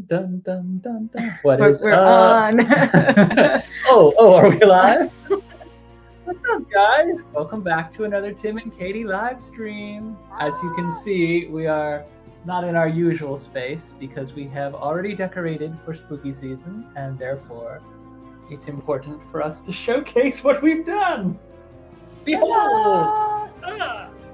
Dun, dun, dun, dun. What We're is on. oh, are we live? What's up, guys? Welcome back to another Tim and Katie live stream. As you can see, we are not in our usual space because we have already decorated for spooky season, and therefore it's important for us to showcase what we've done. Behold!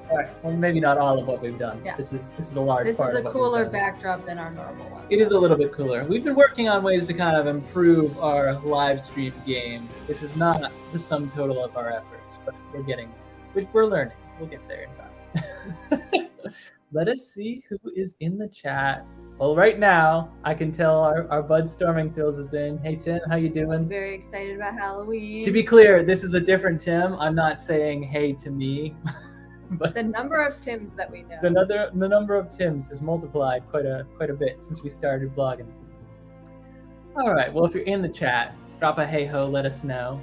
All right, well, maybe not all of what we've done. Yeah. This is a large part of what we've done. This is a cooler backdrop than our normal one. It is a little bit cooler. We've been working on ways to kind of improve our live stream game. This is not the sum total of our efforts, but we're learning. We'll get there in time. Let us see who is in the chat. Well, right now, I can tell our Bud Storming Thrills is in. Hey, Tim, how you doing? I'm very excited about Halloween. To be clear, this is a different Tim. I'm not saying hey to me. But the number of Tims that we know. The number of Tims has multiplied quite a bit since we started vlogging. All right, well, if you're in the chat, drop a hey ho, let us know.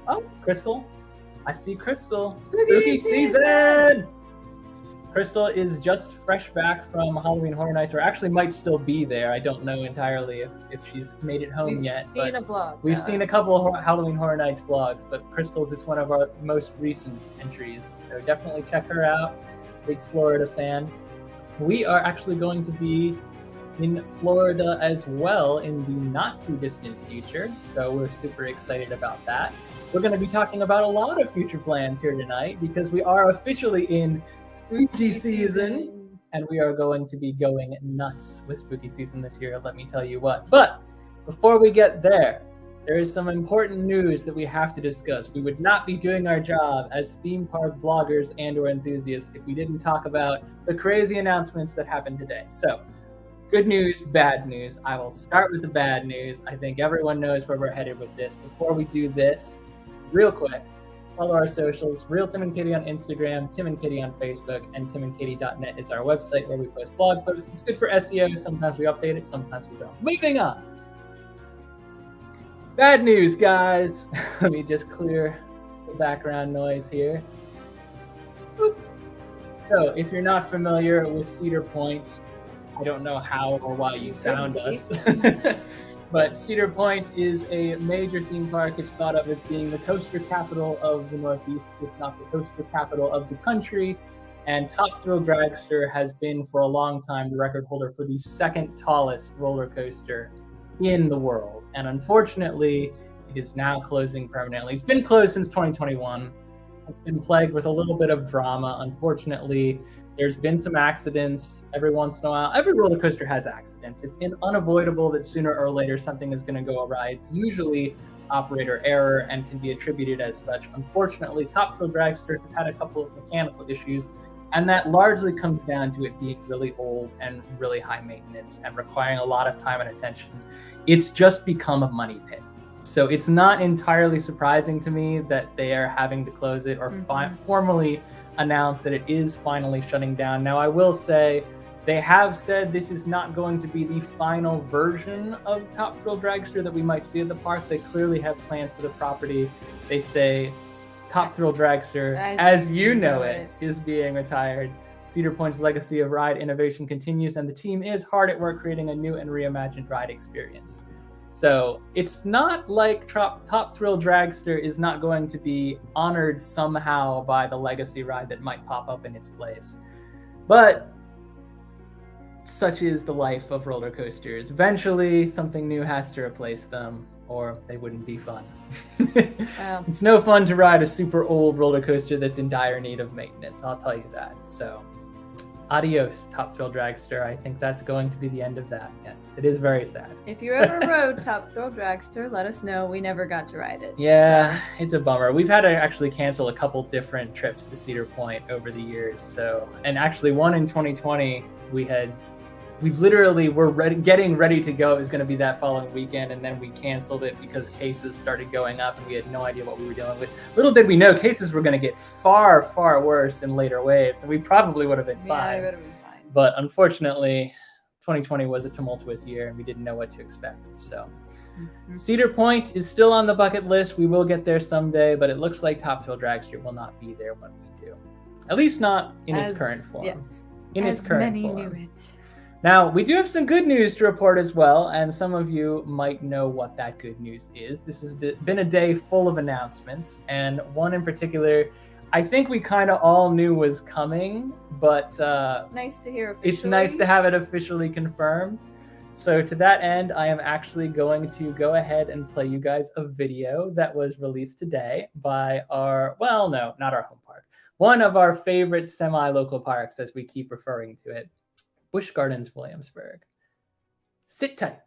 Oh, Crystal. I see Crystal. Spooky season! Crystal is just fresh back from Halloween Horror Nights, or actually might still be there. I don't know entirely if she's made it home yet. We've seen a vlog. We've seen a couple of Halloween Horror Nights vlogs, but Crystal's is one of our most recent entries. So definitely check her out. Big Florida fan. We are actually going to be in Florida as well in the not too distant future. So we're super excited about that. We're going to be talking about a lot of future plans here tonight because we are officially in spooky season, and we are going to be going nuts with spooky season this year, let me tell you what. But before we get there is some important news that we have to discuss. We would not be doing our job as theme park vloggers and or enthusiasts if we didn't talk about the crazy announcements that happened today. So good news, bad news. I will start with the bad news. I think everyone knows where we're headed with this. Before we do this, real quick, follow our socials, Real Tim and Katie on Instagram, Tim and Katie on Facebook, and timandkt.net is our website where we post blog posts. It's good for SEO. Sometimes we update it, sometimes we don't. Moving on. Bad news, guys. Let me just clear the background noise here. Boop. So, if you're not familiar with Cedar Point, I don't know how or why you found us. But Cedar Point is a major theme park. It's thought of as being the coaster capital of the Northeast, if not the coaster capital of the country. And Top Thrill Dragster has been for a long time the record holder for the second tallest roller coaster in the world. And unfortunately, it is now closing permanently. It's been closed since 2021. It's been plagued with a little bit of drama. Unfortunately, there's been some accidents every once in a while. Every roller coaster has accidents. It's unavoidable that sooner or later something is going to go awry. It's usually operator error and can be attributed as such. Unfortunately, Top Thrill Dragster has had a couple of mechanical issues, and that largely comes down to it being really old and really high maintenance and requiring a lot of time and attention. It's just become a money pit. So it's not entirely surprising to me that they are having to close it or formally announced that it is finally shutting down. Now, I will say they have said this is not going to be the final version of Top Thrill Dragster that we might see at the park. They clearly have plans for the property. They say Top Thrill Dragster, as you know it, is being retired. Cedar Point's legacy of ride innovation continues, and the team is hard at work creating a new and reimagined ride experience. So it's not like Top Thrill Dragster is not going to be honored somehow by the legacy ride that might pop up in its place. But such is the life of roller coasters. Eventually, something new has to replace them, or they wouldn't be fun. Wow. It's no fun to ride a super old roller coaster that's in dire need of maintenance, I'll tell you that. So, adios, Top Thrill Dragster. I think that's going to be the end of that. Yes, it is very sad. If you ever rode Top Thrill Dragster, let us know. We never got to ride it. Yeah, it's a bummer. We've had to actually cancel a couple different trips to Cedar Point over the years. So, and actually one in 2020, we literally were getting ready to go. It was going to be that following weekend, and then we canceled it because cases started going up, and we had no idea what we were dealing with. Little did we know cases were going to get far, far worse in later waves, and we probably would have been fine. Yeah, it would have been fine. But unfortunately, 2020 was a tumultuous year, and we didn't know what to expect. So Cedar Point is still on the bucket list. We will get there someday, but it looks like Top Thrill Dragster will not be there when we do. At least not in its current form. Yes. In its current many form. knew it. Now, we do have some good news to report as well, and some of you might know what that good news is. This has been a day full of announcements, and one in particular I think we kind of all knew was coming, but nice to hear officially. It's nice to have it officially confirmed. So to that end, I am actually going to go ahead and play you guys a video that was released today by our, well, no, not our home park, one of our favorite semi-local parks, as we keep referring to it. Busch Gardens, Williamsburg. Sit tight.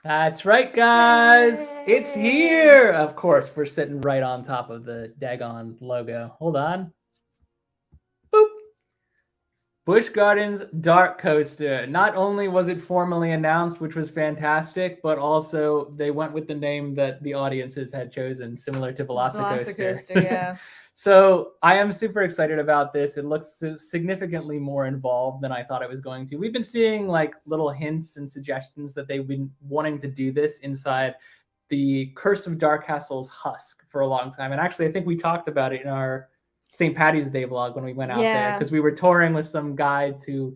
That's right, guys. Yay! It's here. Of course, we're sitting right on top of the daggone logo. Hold on. Boop. Busch Gardens Dark Coaster. Not only was it formally announced, which was fantastic, but also they went with the name that the audiences had chosen, similar to Velocicoaster. Yeah. So I am super excited about this. It looks significantly more involved than I thought it was going to. We've been seeing like little hints and suggestions that they've been wanting to do this inside the Curse of Dark Castle's husk for a long time. And actually, I think we talked about it in our St. Patty's Day vlog when we went out there, because we were touring with some guides who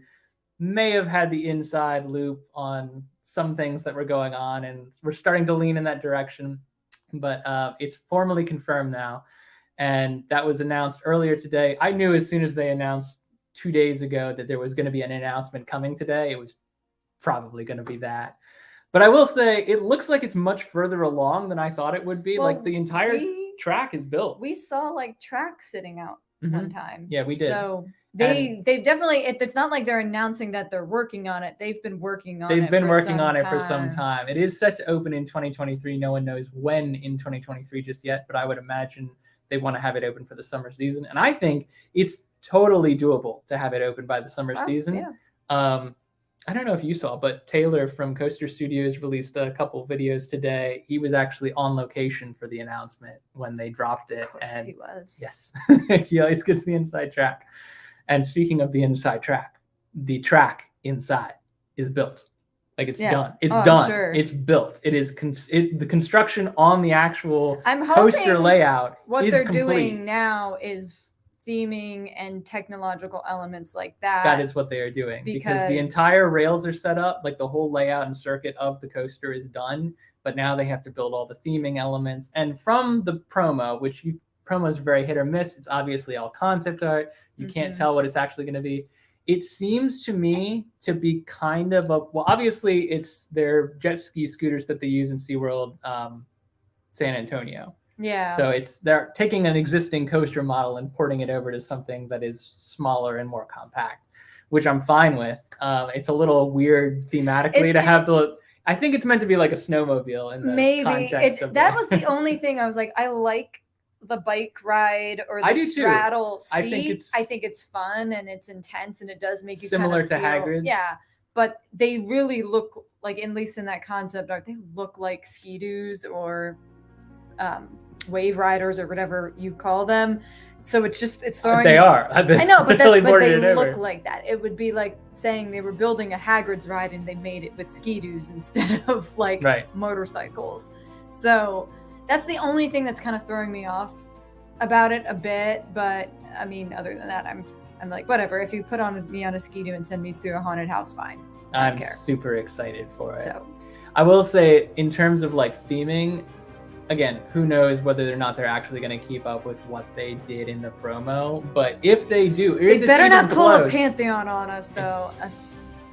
may have had the inside loop on some things that were going on, and we're starting to lean in that direction. But it's formally confirmed now. And that was announced earlier today. I knew as soon as they announced 2 days ago that there was going to be an announcement coming today. It was probably going to be that. But I will say it looks like it's much further along than I thought it would be. Well, like the entire track is built. We saw like tracks sitting out one time. Yeah, we did. So they've definitely, it's not like they're announcing that they're working on it. They've been working on it. They've been working on it for some time. It is set to open in 2023. No one knows when in 2023 just yet, but I would imagine they want to have it open for the summer season. And I think it's totally doable to have it open by the summer season. Yeah. I don't know if you saw, but Taylor from Coaster Studios released a couple videos today. He was actually on location for the announcement when they dropped it. Of course and he was. Yes, he always gives the inside track. And speaking of the inside track, the track inside is built. Like it's done. It's done. Sure. It's built. It is the construction on the actual coaster layout. What is they're complete. Doing now is theming and technological elements like that. That is what they are doing, because the entire rails are set up. Like the whole layout and circuit of the coaster is done, but now they have to build all the theming elements. And from the promo, which promo is very hit or miss. It's obviously all concept art. You can't tell what it's actually going to be. It seems to me to be kind of a, well, obviously it's their jet ski scooters that they use in SeaWorld San Antonio. Yeah. So they're taking an existing coaster model and porting it over to something that is smaller and more compact, which I'm fine with. It's a little weird thematically to have I think it's meant to be like a snowmobile in the context of that was the only thing I was like, I like the bike ride or I the do too. straddle seat. I think it's fun and it's intense and it does make you similar kind of to feel, Hagrid's. Yeah, but they really look like, at least in that concept art, they look like ski-doos or wave riders or whatever you call them. So it's throwing. They are. I know, but they ever. look like that. It would be like saying they were building a Hagrid's ride and they made it with ski-doos instead of like motorcycles. So that's the only thing that's kind of throwing me off about it a bit. But I mean, other than that, I'm like, whatever. If you put me on a ski-doo and send me through a haunted house, fine. I'm super excited for it. So I will say, in terms of like theming, again, who knows whether or not they're actually going to keep up with what they did in the promo. But if they do, they better not pull a Pantheon on us, though.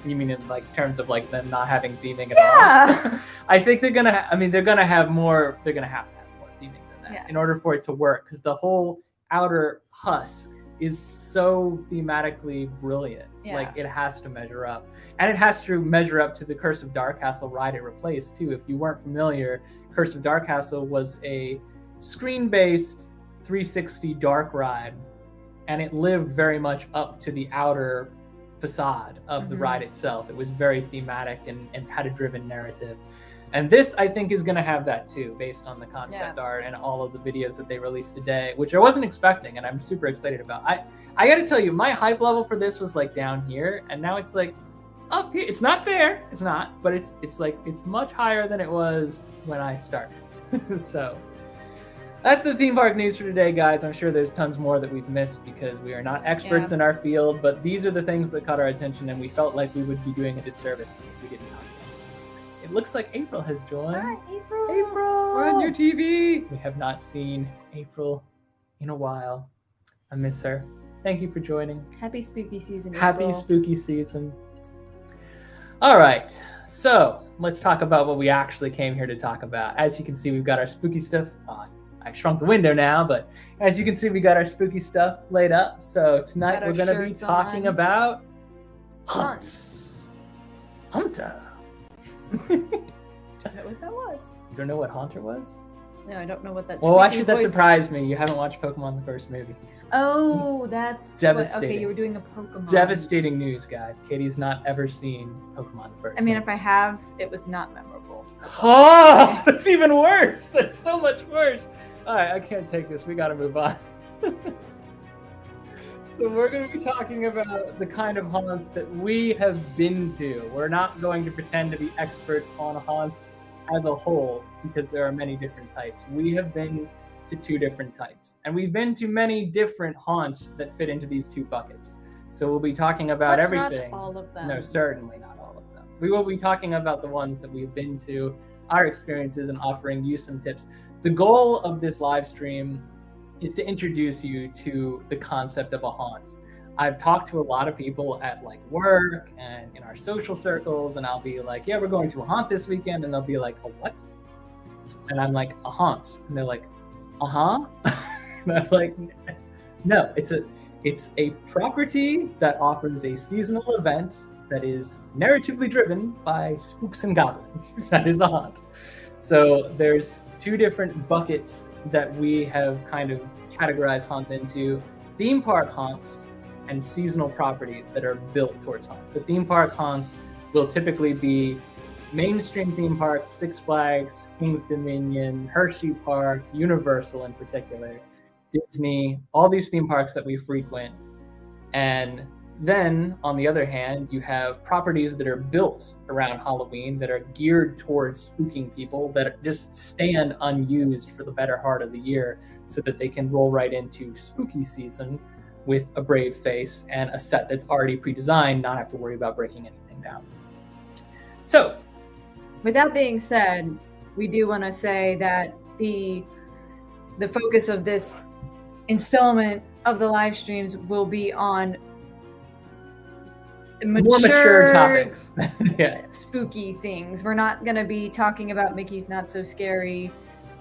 You mean in like terms of like them not having theming at all? I think they're gonna. They're gonna have more. They're gonna have to have more theming than that in order for it to work. Because the whole outer husk is so thematically brilliant. Like it has to measure up, and it has to measure up to the Curse of Darkcastle ride it replaced too. If you weren't familiar, Curse of Darkcastle was a screen-based 360 dark ride, and it lived very much up to the outer facade of the ride itself. It was very thematic and had a driven narrative. And this, I think, is going to have that too, based on the concept art and all of the videos that they released today, which I wasn't expecting, and I'm super excited about. I got to tell you, my hype level for this was like down here, and now it's like up here. It's not there. It's not, but it's like it's much higher than it was when I started. So that's the theme park news for today, guys. I'm sure there's tons more that we've missed because we are not experts in our field, but these are the things that caught our attention, and we felt like we would be doing a disservice if we didn't talk about it. It looks like April has joined. Hi, April. April! We're on your TV. We have not seen April in a while. I miss her. Thank you for joining. Happy spooky season, April. Happy spooky season. All right, so let's talk about what we actually came here to talk about. As you can see, we've got our spooky stuff. I shrunk the window now, but as you can see, we got our spooky stuff laid up. So tonight we're going to be talking about haunts. Hunter. I don't know what that was. You don't know what Haunter was? No, I don't know what that's. Well, actually, that surprised me. You haven't watched Pokemon the first movie. Oh, that's devastating. Okay, you were doing a Pokemon. Devastating news, guys. Katie's not ever seen Pokemon the first. I mean, if I have, it was not memorable. Oh, that's even worse. That's so much worse. All right, I can't take this. We got to move on. So we're going to be talking about the kind of haunts that we have been to. We're not going to pretend to be experts on haunts as a whole because there are many different types. We have been to 2 different types, and we've been to many different haunts that fit into these 2 buckets. So we'll be talking about everything. Not all of them. No, certainly not all of them. We will be talking about the ones that we've been to, our experiences, and offering you some tips. The goal of this live stream is to introduce you to the concept of a haunt. I've talked to a lot of people at like work and in our social circles, and I'll be like, yeah, we're going to a haunt this weekend. And they'll be like, a what? And I'm like, a haunt. And they're like, uh-huh. And I'm like, no, it's a property that offers a seasonal event that is narratively driven by spooks and goblins. That is a haunt. So there's 2 different buckets that we have kind of categorized haunts into: theme park haunts and seasonal properties that are built towards haunts. The theme park haunts will typically be mainstream theme parks, Six Flags, King's Dominion, Hershey Park, Universal in particular, Disney, all these theme parks that we frequent. And then, on the other hand, you have properties that are built around Halloween that are geared towards spooking people that just stand unused for the better part of the year so that they can roll right into spooky season with a brave face and a set that's already pre-designed, not have to worry about breaking anything down. So, with that being said, we do want to say that the focus of this installment of the live streams will be on more mature topics. Yeah. Spooky things. We're not going to be talking about Mickey's Not So Scary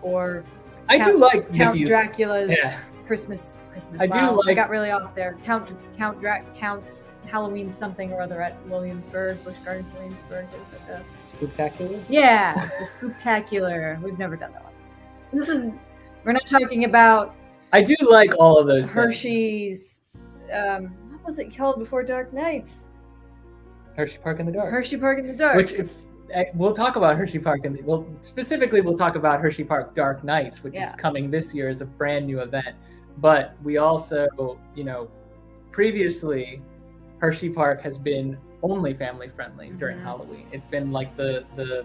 or do like Count Mickey's, Dracula's Christmas. I I got really off there. Count's Halloween something or other at Williamsburg, Busch Gardens, Williamsburg. There's like a Spooktacular? Yeah, the Spooktacular. We've never done that one. We're not talking about I do like all of those Hershey's, what was it called before Dark Nights? Hershey Park in the Dark. Hershey Park in the Dark. Which, we'll talk about Hershey Park, specifically we'll talk about Hershey Park Dark Nights, which is coming this year as a brand new event. But we also, previously, Hershey Park has been only family friendly during Halloween. It's been like the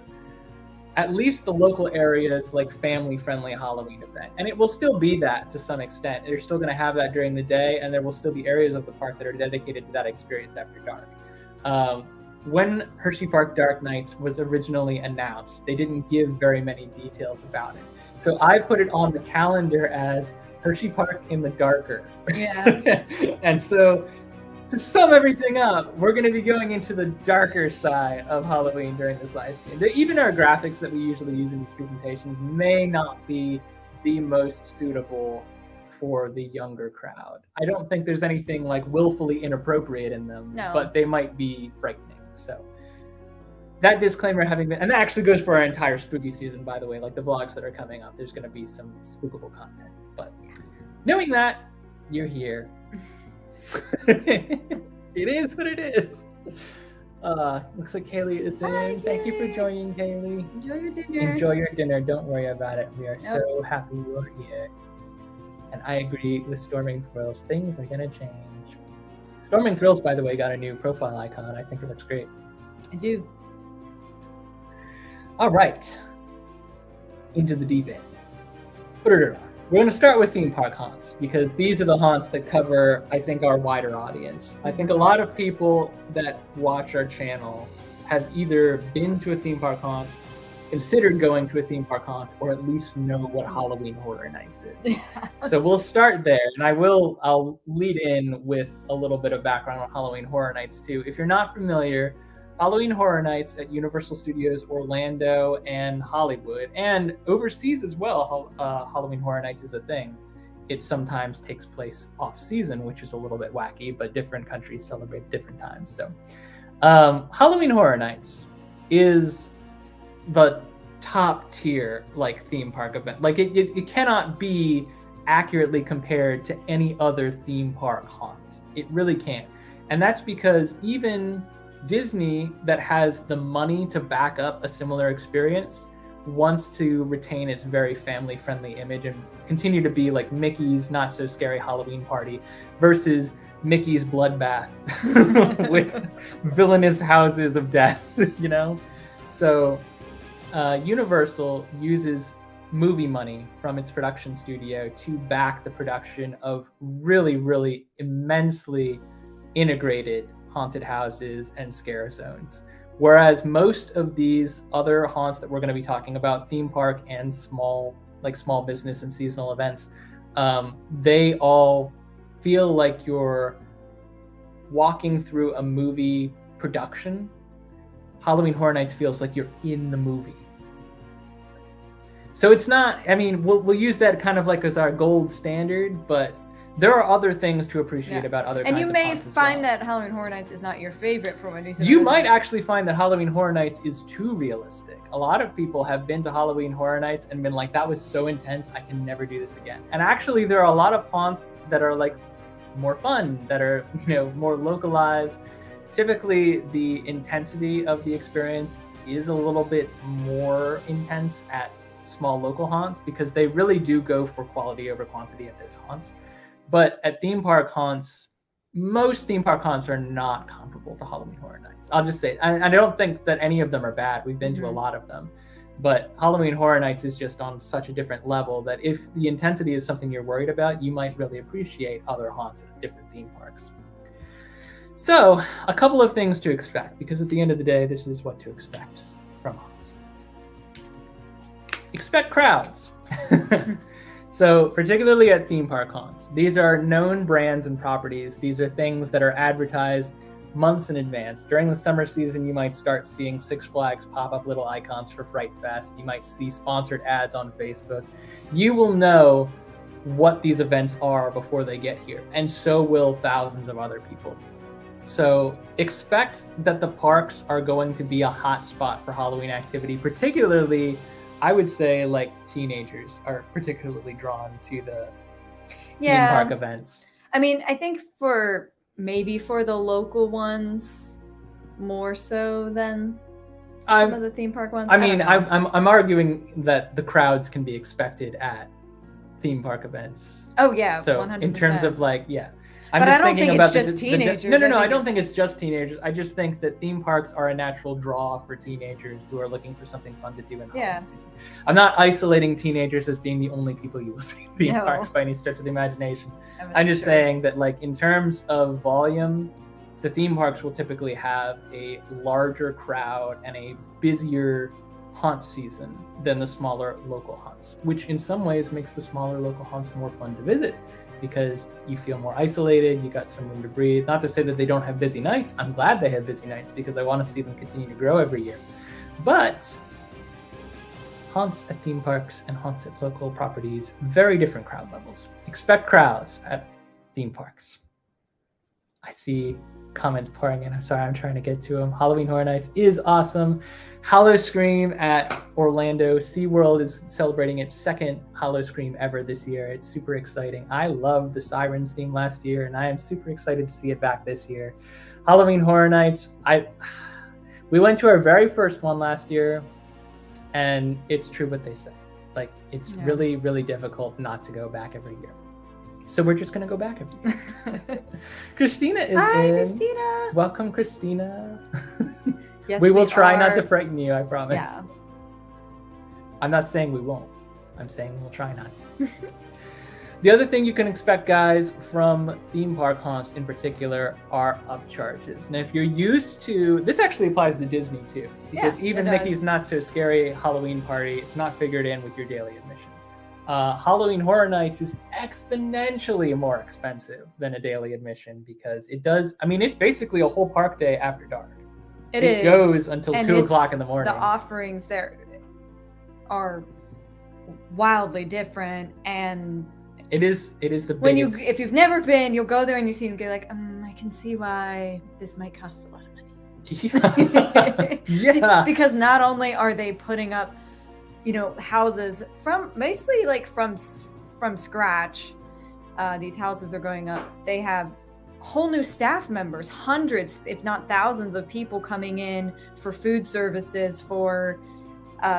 at least the local area's like family friendly Halloween event, and it will still be that to some extent. They're still going to have that during the day, and there will still be areas of the park that are dedicated to that experience after dark. When Hershey Park Dark Nights was originally announced, they didn't give very many details about it, so I put it on the calendar as Hershey Park in the Darker. Yeah. And so, to sum everything up, we're going to be going into the darker side of Halloween during this live stream. Even our graphics that we usually use in these presentations may not be the most suitable for the younger crowd. I don't think there's anything like willfully inappropriate in them, but they might be frightening. So that disclaimer having been, and that actually goes for our entire spooky season, by the way, like the vlogs that are coming up, there's going to be some spookable content. But knowing that, you're here. It is what it is. Looks like Kaylee is in. Hi, Thank you for joining, Kaylee. Enjoy your dinner. Enjoy your dinner. Don't worry about it. We are so happy you are here. And I agree with Storming Thrills. Things are gonna change. Storming Thrills, by the way, got a new profile icon. I think it looks great. I do. All right. Into the deep end. We're going to start with theme park haunts because these are the haunts that cover, I think, our wider audience. I think a lot of people that watch our channel have either been to a theme park haunt, considered going to a theme park haunt, or at least know what Halloween Horror Nights is. So we'll start there, and I'll lead in with a little bit of background on Halloween Horror Nights too. If you're not familiar, Halloween Horror Nights at Universal Studios Orlando and Hollywood, and overseas as well, Halloween Horror Nights is a thing. It sometimes takes place off-season, which is a little bit wacky, but different countries celebrate different times. So Halloween Horror Nights is the top tier like theme park event. Like it cannot be accurately compared to any other theme park haunt. It really can't. And that's because even Disney, that has the money to back up a similar experience, wants to retain its very family-friendly image and continue to be like Mickey's Not So Scary Halloween Party versus Mickey's Bloodbath with villainous houses of death, So Universal uses movie money from its production studio to back the production of really, really immensely integrated haunted houses and scare zones. Whereas most of these other haunts that we're going to be talking about, theme park and small business and seasonal events, they all feel like you're walking through a movie production. Halloween Horror Nights feels like you're in the movie. So it's not, we'll use that kind of like as our gold standard, but there are other things to appreciate about other kinds of haunts. And you may find that Halloween Horror Nights is not your favorite for when you might actually find that Halloween Horror Nights is too realistic. A lot of people have been to Halloween Horror Nights and been like, that was so intense, I can never do this again. And actually there are a lot of haunts that are like more fun, that are, more localized. Typically the intensity of the experience is a little bit more intense at small local haunts because they really do go for quality over quantity at those haunts. But at theme park haunts, most theme park haunts are not comparable to Halloween Horror Nights. I'll just say, I don't think that any of them are bad. We've been to a lot of them. But Halloween Horror Nights is just on such a different level that if the intensity is something you're worried about, you might really appreciate other haunts at different theme parks. So, a couple of things to expect, because at the end of the day, this is what to expect from haunts. Expect crowds. So particularly at theme park haunts, these are known brands and properties. These are things that are advertised months in advance. During the summer season, you might start seeing Six Flags pop up little icons for Fright Fest. You might see sponsored ads on Facebook. You will know what these events are before they get here, and so will thousands of other people. So expect that the parks are going to be a hot spot for Halloween activity, particularly I would say like teenagers are particularly drawn to the theme park events. I mean, I think maybe for the local ones more so than some of the theme park ones. I mean, I'm arguing that the crowds can be expected at theme park events. Oh yeah, so 100%. In terms of like, yeah. But I don't think it's just teenagers. No, I don't think it's just teenagers. I just think that theme parks are a natural draw for teenagers who are looking for something fun to do in holiday season. I'm not isolating teenagers as being the only people you will see in theme parks by any stretch of the imagination. I'm just saying that, like, in terms of volume, the theme parks will typically have a larger crowd and a busier haunt season than the smaller local haunts, which in some ways makes the smaller local haunts more fun to visit, because you feel more isolated, you got some room to breathe. Not to say that they don't have busy nights. I'm glad they have busy nights because I want to see them continue to grow every year. But haunts at theme parks and haunts at local properties, very different crowd levels. Expect crowds at theme parks. I see comments pouring in. I'm sorry, I'm trying to get to them. Halloween Horror Nights is awesome. Howl-o-scream at Orlando. SeaWorld is celebrating its second Howl-o-scream ever this year. It's super exciting. I loved the Sirens theme last year, and I am super excited to see it back this year. Halloween Horror Nights, we went to our very first one last year, and it's true what they say. Like, it's really, really difficult not to go back every year. So we're just going to go back every year. Christina is in. Christina. Welcome, Christina. Yes, we will try not to frighten you, I promise. Yeah. I'm not saying we won't. I'm saying we'll try not to. The other thing you can expect, guys, from theme park haunts in particular are upcharges. Now, if you're used to... This actually applies to Disney, too. Because even Mickey's Not So Scary Halloween Party, it's not figured in with your daily admission. Halloween Horror Nights is exponentially more expensive than a daily admission because it does... I mean, it's basically a whole park day after dark. It goes until 2 o'clock in the morning. The offerings there are wildly different, and it is the biggest. If you've never been, you'll go there and you see and go like, I can see why this might cost a lot of money. Yeah. Because not only are they putting up, houses from basically like from scratch. These houses are going up. They have whole new staff members, hundreds, if not thousands of people coming in for food services, for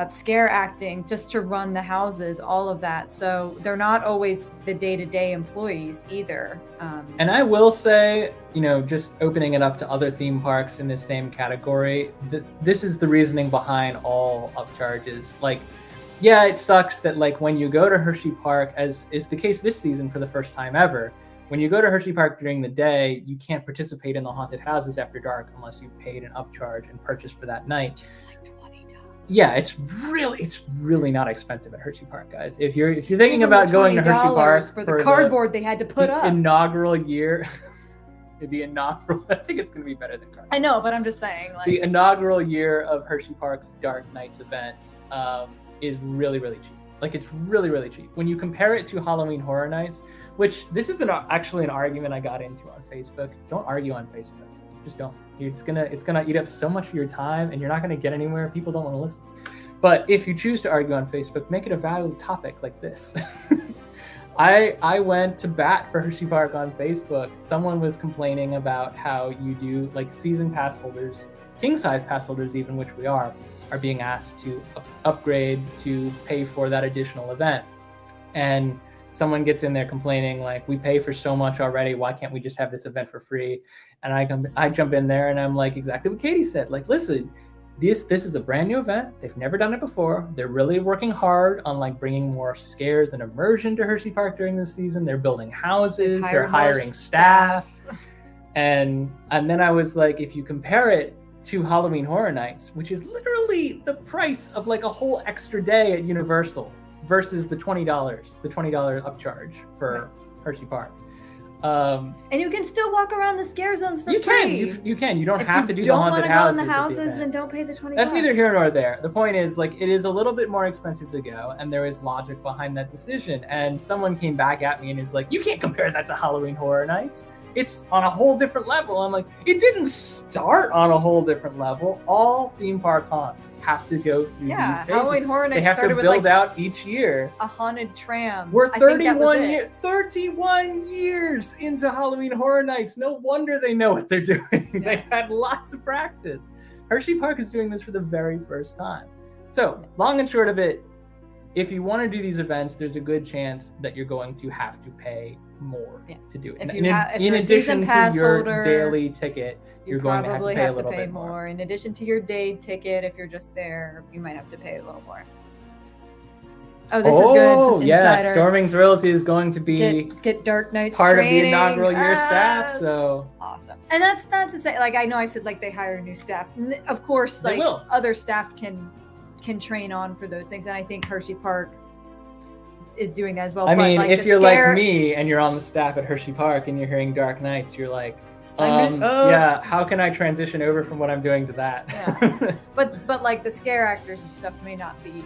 scare acting, just to run the houses, all of that. So they're not always the day-to-day employees either. And I will say, just opening it up to other theme parks in this same category, this is the reasoning behind all upcharges. Like, yeah, it sucks that, like, when you go to Hershey Park, as is the case this season for the first time ever, when you go to Hershey Park during the day, you can't participate in the haunted houses after dark unless you've paid an upcharge and purchased for that night. Just like $20. Yeah, it's really not expensive at Hershey Park, guys. If you're thinking about going to Hershey Park for the cardboard they had to put up inaugural year, the inaugural, I think it's going to be better than cardboard. I know, but I'm just saying, like, the inaugural year of Hershey Park's Dark Nights events is really cheap. Like, it's really cheap. When you compare it to Halloween Horror Nights, which this is actually an argument I got into on Facebook. Don't argue on Facebook. Just don't. It's gonna eat up so much of your time, and you're not gonna get anywhere. People don't want to listen. But if you choose to argue on Facebook, make it a valid topic like this. I went to bat for Hershey Park on Facebook. Someone was complaining about how you do, like, season pass holders, king-size pass holders even, which we are being asked to upgrade to pay for that additional event. And someone gets in there complaining, like, we pay for so much already, why can't we just have this event for free? And I jump in there and I'm like, exactly what Katie said. Like, listen, this is a brand new event. They've never done it before. They're really working hard on, like, bringing more scares and immersion to Hershey Park during this season. They're building houses. They're hiring staff. And then I was like, if you compare it to Halloween Horror Nights, which is literally the price of, like, a whole extra day at Universal, versus the $20 upcharge for Hershey Park. And you can still walk around the scare zones for free. You can. You don't have to do the haunted houses. If you don't want to go in the houses, then don't pay the $20. That's neither here nor there. The point is, like, it is a little bit more expensive to go, and there is logic behind that decision. And someone came back at me and is like, you can't compare that to Halloween Horror Nights. it's on a whole different level. I'm like, it didn't start on a whole different level. All theme park haunts have to go through these phases. Halloween Horror Nights they have to build out each year. A haunted tram. We're 31 years into Halloween Horror Nights. No wonder they know what they're doing. Yeah. They had lots of practice. Hershey Park is doing this for the very first time. So, long and short of it, if you want to do these events, there's a good chance that you're going to have to pay more to do it. In addition to your daily ticket, you're going to have to pay a little bit more. In addition to your day ticket, if you're just there, you might have to pay a little more. Oh, this is good. Yeah, Storming Thrills is going to be get Dark Knights part training. Of the inaugural year staff. So awesome. And that's not to say, like, I know I said like they hire new staff. Of course, like other staff can train on for those things, and I think Hershey Park is doing that as well. I mean, if you're like me and you're on the staff at Hershey Park and you're hearing Dark Knights, you're like, yeah, how can I transition over from what I'm doing to that? Yeah. but like the scare actors and stuff may not be.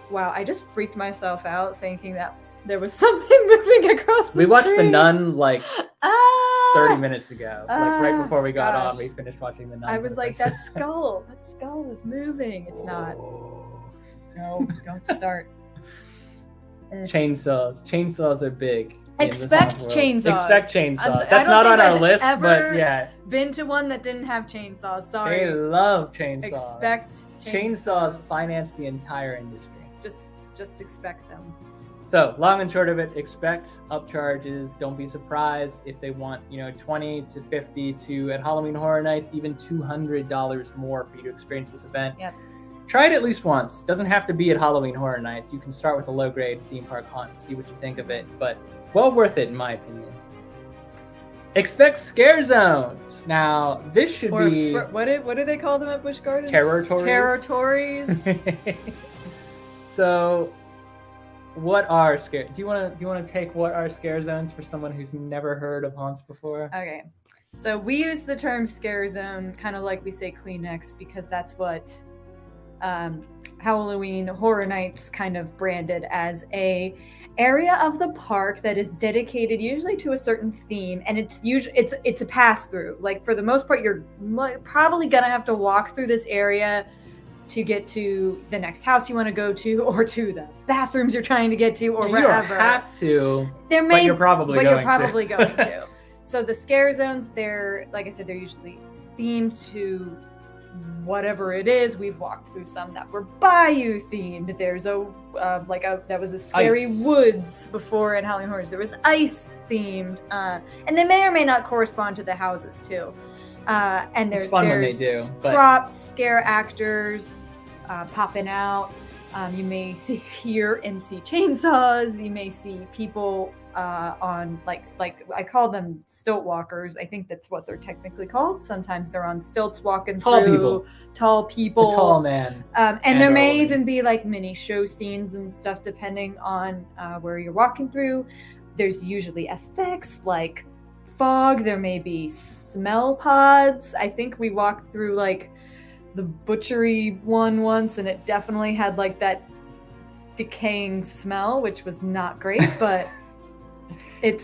Wow, I just freaked myself out thinking that there was something moving across the screen. We watched The Nun like 30 minutes ago. Like right before we got on, we finished watching The Nun. I was like, that skull is moving. It's not. No, don't start. Chainsaws are big. Expect chainsaws. That's not on our list, but yeah. Been to one that didn't have chainsaws. Sorry. They love chainsaws. Expect chainsaws finance the entire industry. Just expect them. So, long and short of it, expect upcharges. Don't be surprised if they want, $20 to $50 to at Halloween Horror Nights, even $200 more for you to experience this event. Yep. Try it at least once. Doesn't have to be at Halloween Horror Nights. You can start with a low-grade theme park haunt and see what you think of it, but well worth it in my opinion. Expect scare zones. Now, this should be what do they call them at Busch Gardens? Territories. So, what are scare? Do you want to take what are scare zones for someone who's never heard of haunts before? Okay. So we use the term scare zone kind of like we say Kleenex because that's what Halloween Horror Nights kind of branded as a area of the park that is dedicated usually to a certain theme, and it's a pass through. Like for the most part, you're probably gonna have to walk through this area to get to the next house you want to go to, or to the bathrooms you're trying to get to, or wherever. You don't have to. But you're probably going to. So the scare zones, they're like I said, they're usually themed to whatever it is. We've walked through some that were bayou themed. There's that was a scary woods before in Halloween Horrors. There was ice themed, and they may or may not correspond to the houses too. And there's fun when they do. Props, scare actors popping out. You may hear and see chainsaws. You may see people on like I call them stilt walkers. I think that's what they're technically called. Sometimes they're on stilts walking through. Tall people. The tall man. And there may even be like mini show scenes and stuff depending on where you're walking through. There's usually effects like fog. There may be smell pods. I think we walked through like the butchery one once, and it definitely had like that decaying smell, which was not great, but it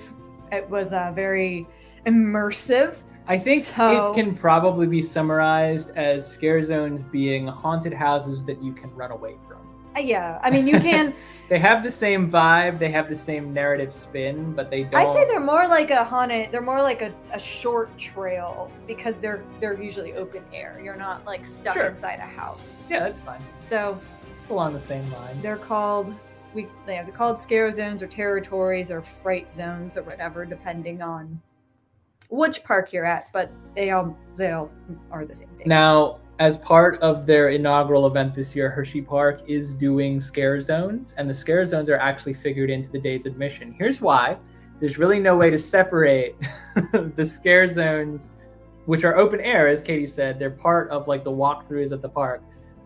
was very immersive. I think it can probably be summarized as scare zones being haunted houses that you can run away from. Yeah, I mean you can. They have the same vibe, they have the same narrative spin, but they don't. I'd say they're more like a haunted. They're more like a short trail because they're usually open air. You're not like stuck inside a house. Yeah, that's fine. So it's along the same line. They're called scare zones or territories or fright zones or whatever, depending on which park you're at. But they all are the same thing. Now, as part of their inaugural event this year, Hershey Park is doing scare zones, and the scare zones are actually figured into the day's admission. Here's why. There's really no way to separate the scare zones, which are open air, as Katie said. They're part of like the walkthroughs at the park,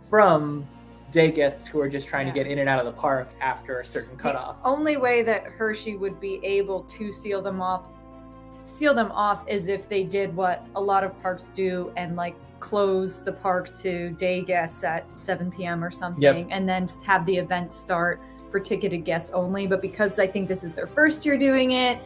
from day guests who are just trying to get in and out of the park after a certain cutoff. The only way that Hershey would be able to seal them off is if they did what a lot of parks do and like close the park to day guests at 7 p.m. or something, and then have the event start for ticketed guests only. But because I think this is their first year doing it,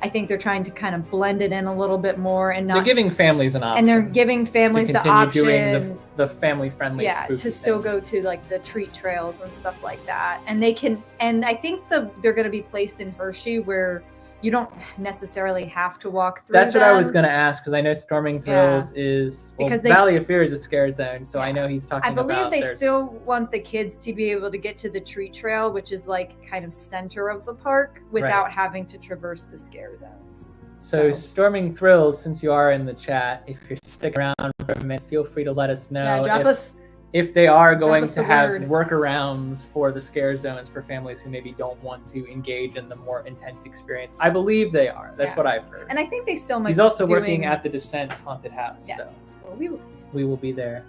I think they're trying to kind of blend it in a little bit more and not. They're giving families an option. And they're giving families the option. Doing the family-friendly. Yeah, to still go to like the treat trails and stuff like that. And they can. And I think they're going to be placed in Hershey where you don't necessarily have to walk through. That's what I was going to ask, because I know Storming Thrills is because Valley of Fear is a scare zone, so I know he's talking about. I believe they still want the kids to be able to get to the treat trail, which is like kind of center of the park, without having to traverse the scare zones. So Storming Thrills, since you are in the chat, if you're sticking around for a minute, feel free to let us know. Yeah, drop us. If they are going to have workarounds for the scare zones for families who maybe don't want to engage in the more intense experience. I believe they are. That's what I've heard. And I think they still might. He's also working at the Descent Haunted House. Yes. So well, we will be there.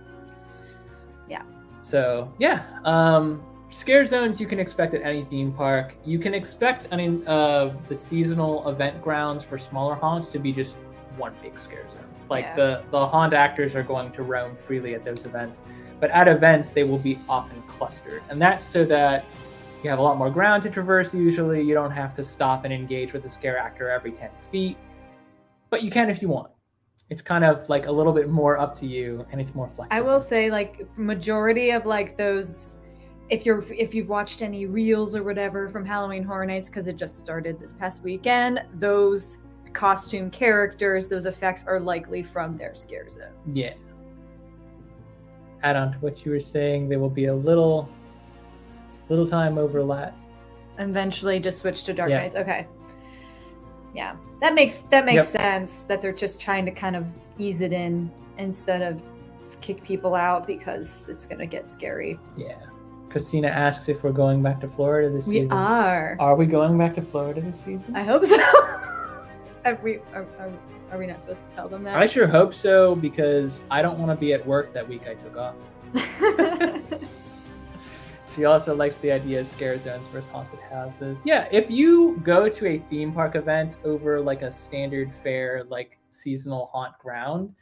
Yeah. So scare zones you can expect at any theme park. You can expect the seasonal event grounds for smaller haunts to be just one big scare zone. Like the haunt actors are going to roam freely at those events. But at events, they will be often clustered. And that's so that you have a lot more ground to traverse usually. You don't have to stop and engage with a scare actor every 10 feet. But you can if you want. It's kind of like a little bit more up to you, and it's more flexible. I will say, like, majority of like those, if you've watched any reels or whatever from Halloween Horror Nights, because it just started this past weekend, those costume characters, those effects are likely from their scare zones. Yeah. Add on to what you were saying, there will be a little time overlap. Eventually just switch to Dark Nights. Okay. Yeah. That makes sense that they're just trying to kind of ease it in instead of kick people out because it's going to get scary. Yeah. Christina asks if we're going back to Florida this season. We are. Are we going back to Florida this season? I hope so. Are we not supposed to tell them that? I sure hope so, because I don't want to be at work that week I took off. She also likes the idea of scare zones versus haunted houses. Yeah, if you go to a theme park event over like a standard fare, like seasonal haunt ground,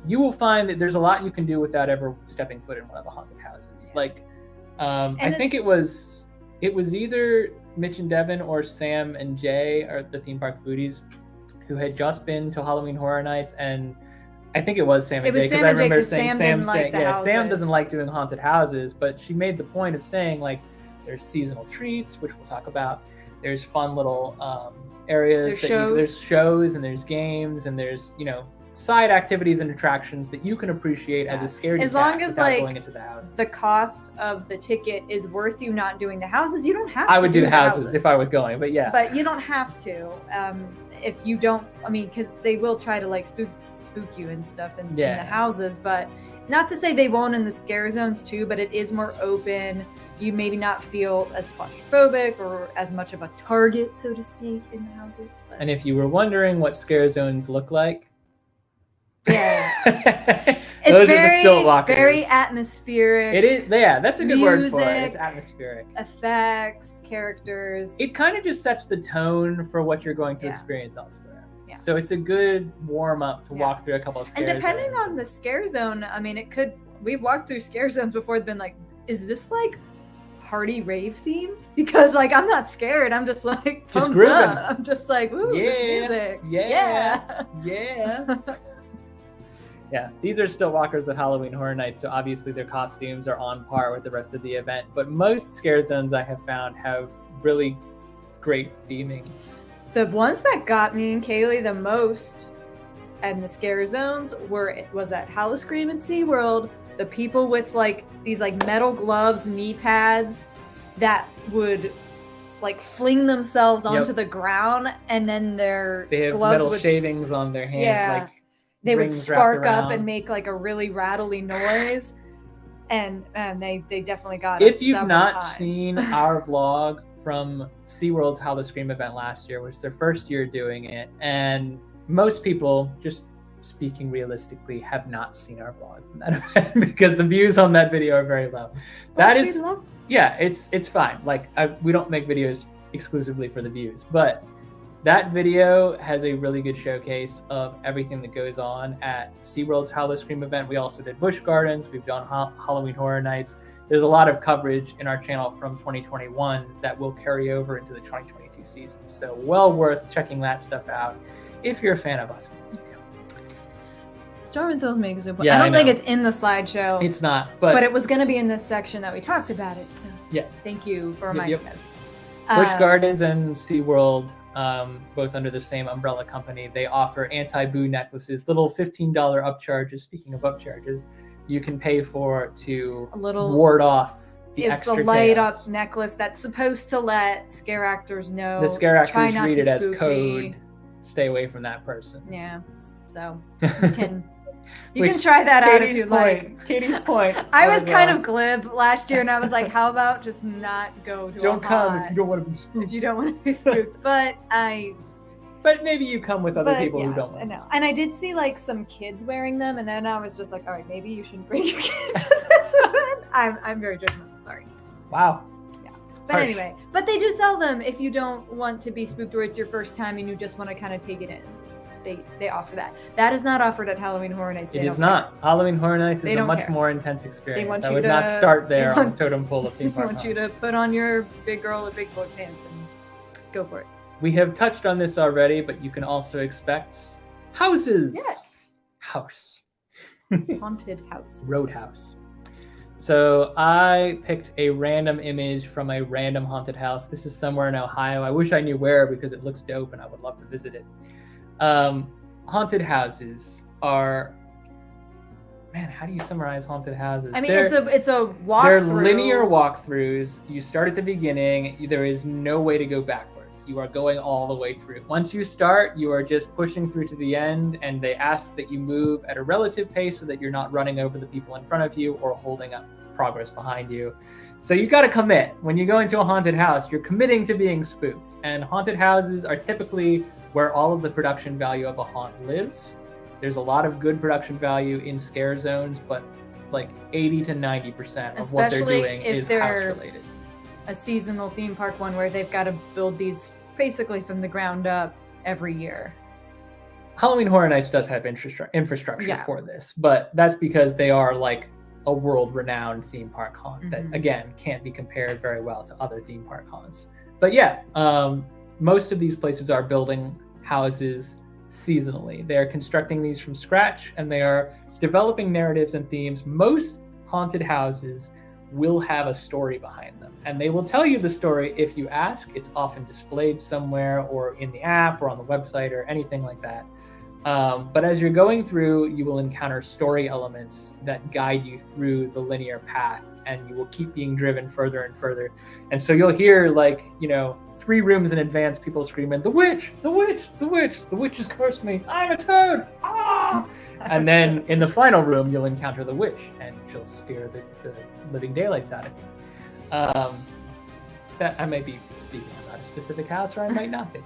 you will find that there's a lot you can do without ever stepping foot in one of the haunted houses. Yeah. Like, I think it was either Mitch and Devin or Sam and Jay, or the theme park foodies, who had just been to Halloween Horror Nights, and I think it was Sam and Jay, because I remember Sam saying, Sam doesn't like doing haunted houses, but she made the point of saying, like, there's seasonal treats, which we'll talk about. There's fun little areas. There's shows and there's games and there's, side activities and attractions that you can appreciate as a scaredy cat long as without going into the houses. The cost of the ticket is worth you not doing the houses. You don't have to. I would do the houses if I were going, but yeah. But you don't have to. If you don't, because they will try to like spook you and stuff in the houses, but not to say they won't in the scare zones too, but it is more open. You maybe not feel as claustrophobic or as much of a target, so to speak, in the houses. But. And if you were wondering what scare zones look like, it's are the stilt walkers. Very atmospheric. It is, that's a good word for it. It's atmospheric. Effects, characters. It kind of just sets the tone for what you're going to experience elsewhere. Yeah. So it's a good warm up to walk through a couple of scare zones. And depending on the scare zone, we've walked through scare zones before and been like, is this like party rave theme? Because like I'm not scared. I'm just like just grooving. I'm just like, ooh, this music. Yeah. Yeah, these are still walkers at Halloween Horror Nights, so obviously their costumes are on par with the rest of the event. But most scare zones I have found have really great theming. The ones that got me and Kaylee the most and the scare zones was at howl-o-scream and SeaWorld. The people with like these like metal gloves, knee pads that would like fling themselves onto the ground, and then they have gloves metal shavings on their hand. Yeah. Like, they would spark up and make like a really rattly noise, and they definitely got us. If you've not seen our vlog from SeaWorld's Howl-o-Scream event last year, which was their first year doing it, and most people, just speaking realistically, have not seen our vlog from that event because the views on that video are very low. It's fine. Like we don't make videos exclusively for the views, but that video has a really good showcase of everything that goes on at SeaWorld's Howl-o-Scream event. We also did Busch Gardens. We've done Halloween Horror Nights. there's a lot of coverage in our channel from 2021 that will carry over into the 2022 season. So well worth checking that stuff out if you're a fan of us. Storm and Thrills makes it. Yeah, I don't think it's in the slideshow. It's not, but it was going to be in this section that we talked about it. So yeah, thank you for reminding us. Busch Gardens and SeaWorld, both under the same umbrella company, they offer anti-boo necklaces, little $15 upcharges. Speaking of upcharges, you can pay for to ward off the extra chaos. It's a light-up necklace that's supposed to let scare actors know. The scare actors try not read to it as spook code. me. Stay away from that person. Yeah, so you can try that out if you like. Katie's point. I was kind of glib last year, and I was like, "How about just not go to Don't a come haunt if you don't want to be spooked. if you don't want to be spooked." But maybe you come with other people who don't want to be spooked. And I did see like some kids wearing them, and then I was just like, "All right, maybe you shouldn't bring your kids to this event." I'm very judgmental. Sorry. Wow. Yeah. But anyway, they do sell them if you don't want to be spooked or it's your first time and you just want to kind of take it in. They offer that. That is not offered at Halloween Horror Nights. It is not. Halloween Horror Nights is a much more intense experience. I would not start there on the totem pole of theme park. I want you to put on your big girl with big boy pants and go for it. We have touched on this already, but you can also expect houses. Yes. House. Haunted house. Roadhouse. So I picked a random image from a random haunted house. This is somewhere in Ohio. I wish I knew where because it looks dope and I would love to visit it. Haunted houses are, man, how do you summarize haunted houses? I mean, it's a walkthrough. They're linear walkthroughs. You start at the beginning. There is no way to go backwards. You are going all the way through. Once you start, you are just pushing through to the end, and they ask that you move at a relative pace so that you're not running over the people in front of you or holding up progress behind you. So you got to commit. When you go into a haunted house, you're committing to being spooked. And haunted houses are typically where all of the production value of a haunt lives. There's a lot of good production value in scare zones, but like 80 to 90% of what they're doing is house related. A seasonal theme park one where they've got to build these basically from the ground up every year. Halloween Horror Nights does have infrastructure for this, but that's because they are like a world-renowned theme park haunt that, again, can't be compared very well to other theme park haunts. But yeah, most of these places are building houses seasonally. They are constructing these from scratch, and they are developing narratives and themes. Most haunted houses will have a story behind them, and they will tell you the story if you ask. It's often displayed somewhere or in the app or on the website or anything like that. But as you're going through, you will encounter story elements that guide you through the linear path, and you will keep being driven further and further. And so you'll hear, like, 3 rooms in advance, people screaming, "The witch! The witch! The witch! The witch has cursed me! I'm a toad! Ah!" And then in the final room, you'll encounter the witch, and she'll scare the living daylights out of you. That I may be speaking about a specific house, or I might not be.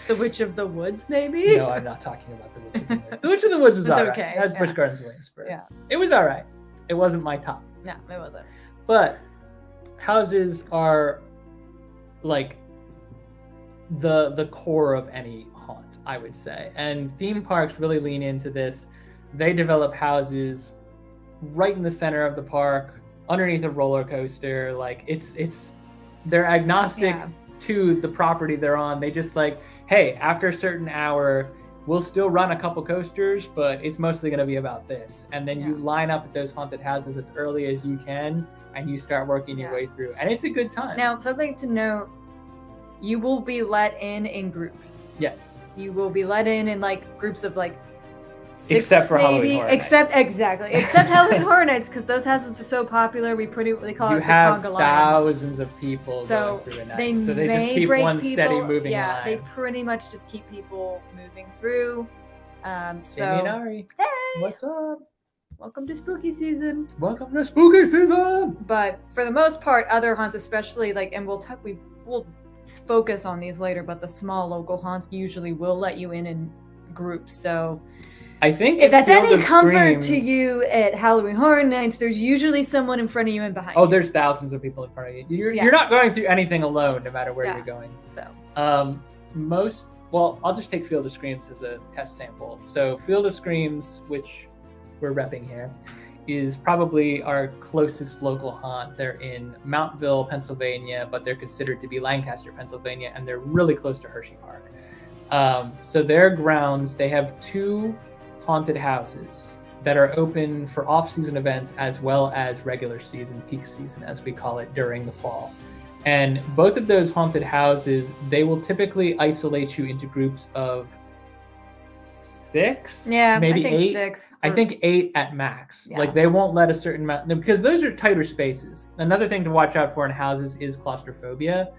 The Witch of the Woods, maybe? No, I'm not talking about the Witch of the Woods. The Witch of the Woods was all right. Okay. That's Busch Gardens Williamsburg. Yeah. It was all right. It wasn't my top. No, it wasn't. But houses are like the core of any haunt, I would say. And theme parks really lean into this. They develop houses right in the center of the park, underneath a roller coaster. Like they're agnostic to the property they're on. They just like, hey, after a certain hour, we'll still run a couple coasters, but it's mostly going to be about this. And then you line up at those haunted houses as early as you can, and you start working your way through. And it's a good time. Now, something to note, you will be let in groups. Yes. You will be let in like groups of like 6, except for maybe. Halloween Horror Nights. Exactly. Except Halloween Horror Nights, because those houses are so popular. We call it the conga line. You have thousands of people going through a night. So they just keep one steady moving line. Yeah, they pretty much just keep people moving through. Jamie and Ari. Hey! What's up? Welcome to spooky season. Welcome to spooky season. But for the most part, other haunts, especially and we'll focus on these later, but the small local haunts usually will let you in groups. So I think if that's any comfort to you at Halloween Horror Nights, there's usually someone in front of you and behind you. Oh, there's thousands of people in front of you. You're not going through anything alone, no matter where you're going. So I'll just take Field of Screams as a test sample. So Field of Screams, which we're repping here, is probably our closest local haunt. They're in Mountville, Pennsylvania, but they're considered to be Lancaster, Pennsylvania, and they're really close to Hershey Park. So their grounds, they have 2 haunted houses that are open for off-season events as well as regular season, peak season, as we call it, during the fall. And both of those haunted houses, they will typically isolate you into groups of 6, maybe 8. 6. I think 8 at max. Yeah. Like they won't let a certain amount, because those are tighter spaces. Another thing to watch out for in houses is claustrophobia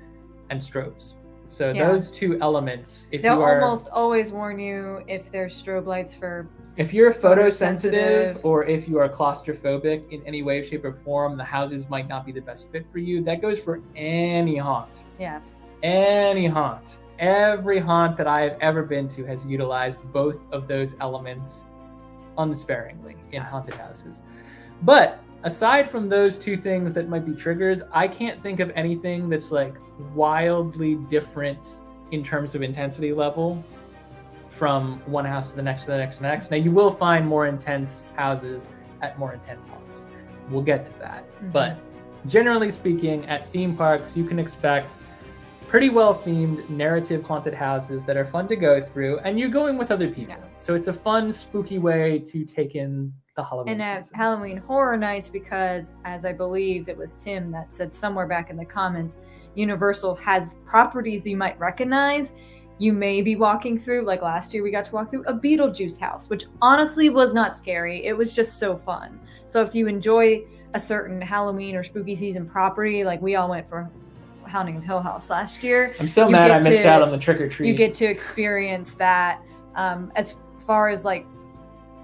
and strobes. So those 2 elements, they'll almost always warn you if there's strobe lights for. If you're photosensitive or if you are claustrophobic in any way, shape, or form, the houses might not be the best fit for you. That goes for any haunt. Yeah. Any haunt. Every haunt that I have ever been to has utilized both of those elements unsparingly in haunted houses. But aside from those 2 things that might be triggers, I can't think of anything that's like wildly different in terms of intensity level from one house to the next, to the next, to the next. Now, you will find more intense houses at more intense haunts. We'll get to that. Mm-hmm. But generally speaking, at theme parks, you can expect pretty well-themed narrative haunted houses that are fun to go through, and you're going with other people. Yeah. So it's a fun, spooky way to take in the Halloween season. And at Halloween Horror Nights, because as I believe it was Tim that said somewhere back in the comments, Universal has properties you might recognize. You may be walking through, like last year we got to walk through a Beetlejuice house, which honestly was not scary. It was just so fun. So if you enjoy a certain Halloween or spooky season property, like we all went for Haunting of Hill House last year. I'm so mad I missed out on the trick or treat. You get to experience that. As far as like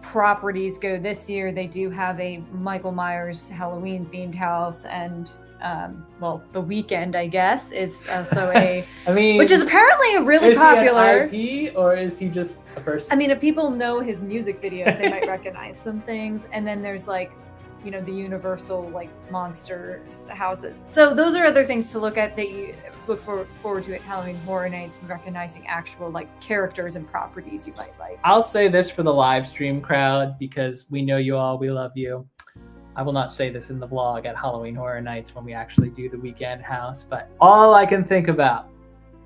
properties go this year, they do have a Michael Myers Halloween themed house, and The Weeknd, I guess, is also a I mean, which is apparently a really popular. Is he an IP or is he just a person? I mean, if people know his music videos, they might recognize some things. And then there's like, you know, the Universal like monsters houses. So those are other things to look at that you look forward to at Halloween Horror Nights, recognizing actual like characters and properties you might like. I'll say this for the live stream crowd, because we know you all, we love you. I will not say this in the vlog at Halloween Horror Nights when we actually do the Weeknd house, but all I can think about.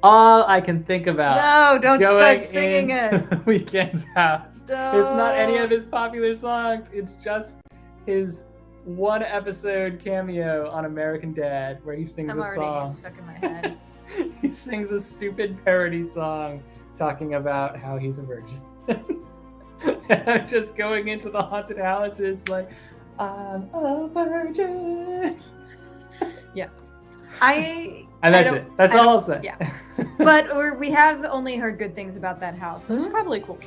No, don't start singing it. Weeknd's house. Don't. It's not any of his popular songs. It's just his 1 episode cameo on American Dad where he sings a song. Stuck in my head. He sings a stupid parody song talking about how he's a virgin. And I'm just going into the haunted houses like, I'm a virgin. Yeah. And that's it. That's all I'll say. Yeah. But we have only heard good things about that house, so it's probably cool.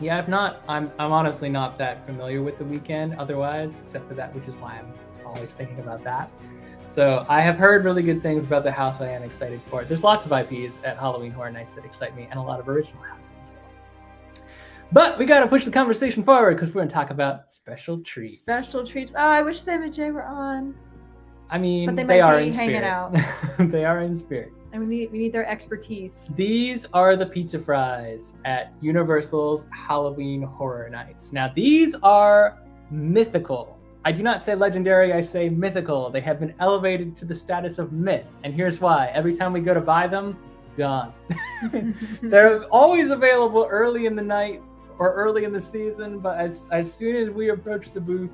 Yeah, if not, I'm honestly not that familiar with The Weeknd otherwise, except for that, which is why I'm always thinking about that. So I have heard really good things about the house. I am excited for it. There's lots of IPs at Halloween Horror Nights that excite me, and a lot of original houses as well. But we got to push the conversation forward because we're going to talk about special treats. Special treats. Oh, I wish Sam and Jay were on. I mean, but they are be in hanging spirit. Out. They are in spirit. And we need their expertise. These are the pizza fries at Universal's Halloween Horror Nights. Now, these are mythical. I do not say legendary, I say mythical. They have been elevated to the status of myth. And here's why. Every time we go to buy them, gone. They're always available early in the night or early in the season, but as soon as we approach the booth,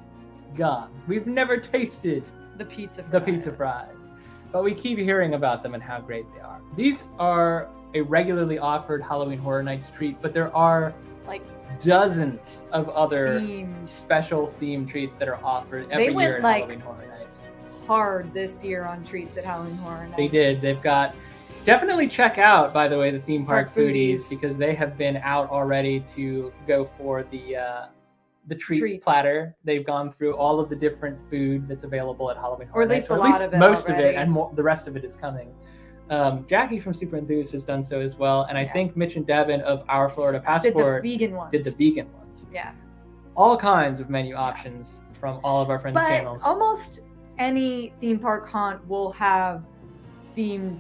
gone. We've never tasted the pizza fries. But we keep hearing about them and how great they are. These are a regularly offered Halloween Horror Nights treat, but there are like dozens of other special theme treats that are offered every year at Halloween Horror Nights. Hard this year on treats at Halloween Horror Nights. They did. They've got. Definitely check out, by the way, the theme park foodies, because they have been out already to go for the treat platter. They've gone through all of the different food that's available at Halloween Horror Nights, or at least most of it, and the rest of it is coming. Jackie from Super Enthused has done so as well, and I think Mitch and Devin of Our Florida Passport did the vegan ones. Yeah. All kinds of menu options from all of our friends' channels. Almost any theme park haunt will have themed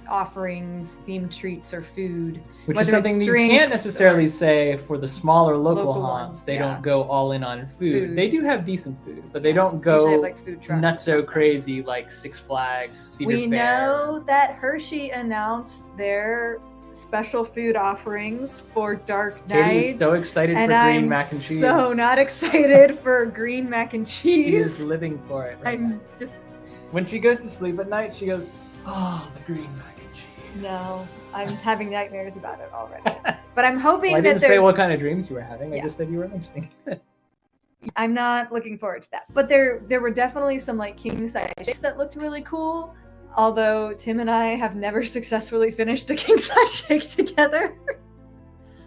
offerings, themed treats, or food. Which is something that you can't necessarily say for the smaller local haunts. ones, They don't go all in on food. They do have decent food, but they don't Usually go have, like, food trucks nuts or so something. crazy like Six Flags, Cedar We Fair. know that Hershey announced their special food offerings for Dark Nights. Katie's so excited for green mac and cheese. So not excited for green mac and cheese. She is living for it right now. I'm just When she goes to sleep at night, she goes, "Oh, the green mac and cheese." no. I'm having nightmares about it already. But I'm hoping Well, I that didn't say what kind of dreams you were having. I Yeah. just said you were mentioning it. I'm not looking forward to that. But there were definitely some like king size shakes that looked really cool. Although Tim and I have never successfully finished a king size shake together.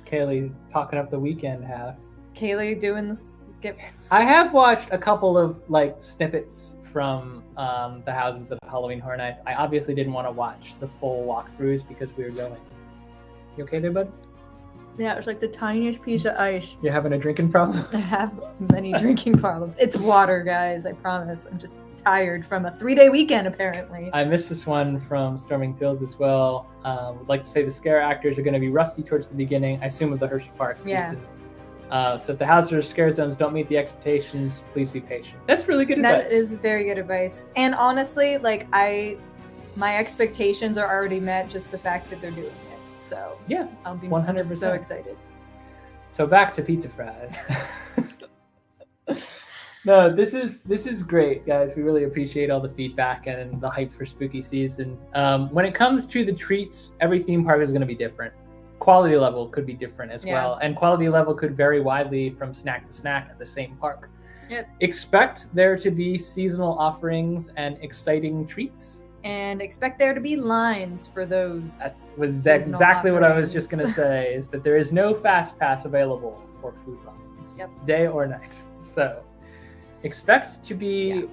Kaylee talking up the weekend house. Kaylee doing this. I have watched a couple of like snippets from the houses at Halloween Horror Nights. I obviously didn't want to watch the full walkthroughs because we were going. You okay there, bud? Yeah, it's like the tiniest piece of ice. You having a drinking problem? I have many drinking problems. It's water, guys. I promise. I'm just tired from a 3-day weekend, apparently. I missed this one from Storming Fields as well. Would like to say the scare actors are going to be rusty towards the beginning, I assume, of the Hershey Park season. So if the houses or scare zones don't meet the expectations, please be patient. That's really good advice. That is very good advice. And honestly, like my expectations are already met, just the fact that they're doing it. So yeah, I'll be 100%. so excited. So back to pizza fries. No, this is great, guys. We really appreciate all the feedback and the hype for spooky season. When it comes to the treats, every theme park is going to be different. Quality level could be different as well, and quality level could vary widely from snack to snack at the same park. Yep. Expect there to be seasonal offerings and exciting treats. And expect there to be lines for those. That was exactly what I was just going to say, is that there is no fast pass available for food lines, day or night. So expect to be...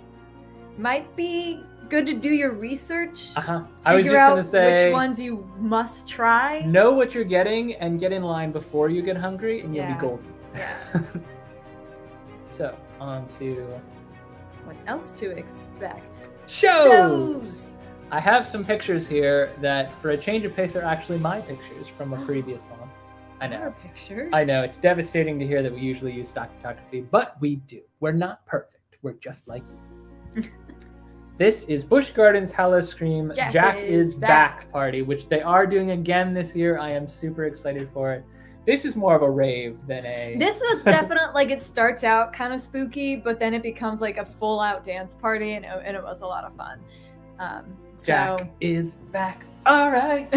Might be good to do your research. I was just going to say... which ones you must try. Know what you're getting and get in line before you get hungry, and you'll be golden. Yeah. So, on to... What else to expect? Shows! I have some pictures here that, for a change of pace, are actually my pictures from a previous haunt. I know. Our pictures? I know. It's devastating to hear that we usually use stock photography, but we do. We're not perfect. We're just like you. This is Busch Gardens howl-o-scream Jack is Back party, which they are doing again this year. I am super excited for it. This is more of a rave than a... This was definitely, like, it starts out kind of spooky, but then it becomes like a full-out dance party, and it was a lot of fun. Jack is back. All right.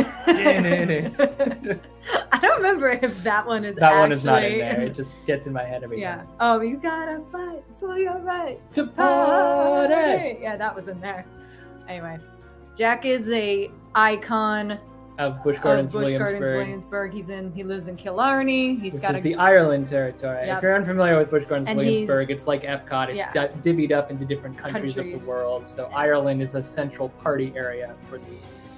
I don't remember if that one is That one is not in there. It just gets in my head every time. Oh, you gotta fight for your right to party. Yeah, that was in there. Anyway, Jack is a icon of Busch Gardens, Williamsburg. He lives in Killarney. Which is the Ireland territory. Yep. If you're unfamiliar with Busch Gardens, Williamsburg, it's like Epcot. It's divvied up into different countries of the world. So Ireland is a central party area for the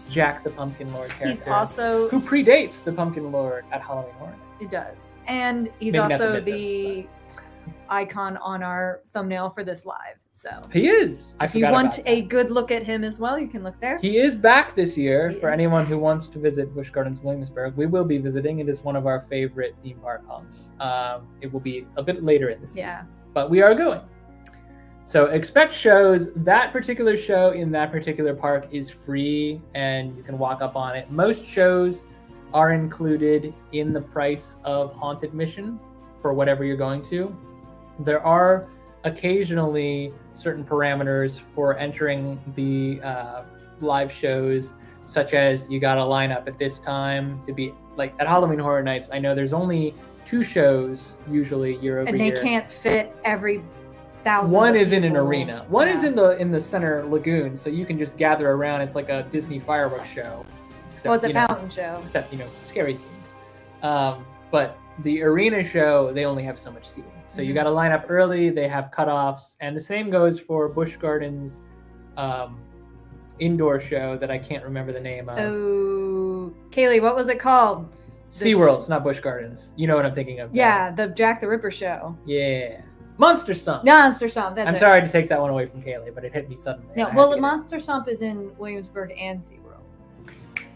Jack the Pumpkin Lord character. He's also... who predates the Pumpkin Lord at Halloween Horror Nights. He does. And he's also the icon on our thumbnail for this live. So he is. If you want a good look at him as well, you can look there. He is back this year for anyone who wants to visit Busch Gardens Williamsburg. We will be visiting. It is one of our favorite theme park haunts. It will be a bit later in the season, but we are going. So expect shows. That particular show in that particular park is free, and you can walk up on it. Most shows are included in the price of haunt admission for whatever you're going to. There are occasionally certain parameters for entering the live shows, such as you got to line up at this time to be like at Halloween Horror Nights. I know there's only 2 shows usually year over year, and they can't fit every thousand. One is in an arena. One is in the center lagoon, so you can just gather around. It's like a Disney fireworks show. Except, it's a fountain show. Except scary themed. But the arena show, they only have so much seating. So you got to line up early. They have cutoffs. And the same goes for Busch Gardens indoor show that I can't remember the name of. Oh, Kaylee, what was it called? SeaWorld. It's not Busch Gardens. You know what I'm thinking of. Yeah, the Jack the Ripper show. Yeah. Monster Stomp. Monster Stomp, that's I'm sorry to take that one away from Kaylee, but it hit me suddenly. No, well, the Monster Stomp is in Williamsburg and SeaWorld.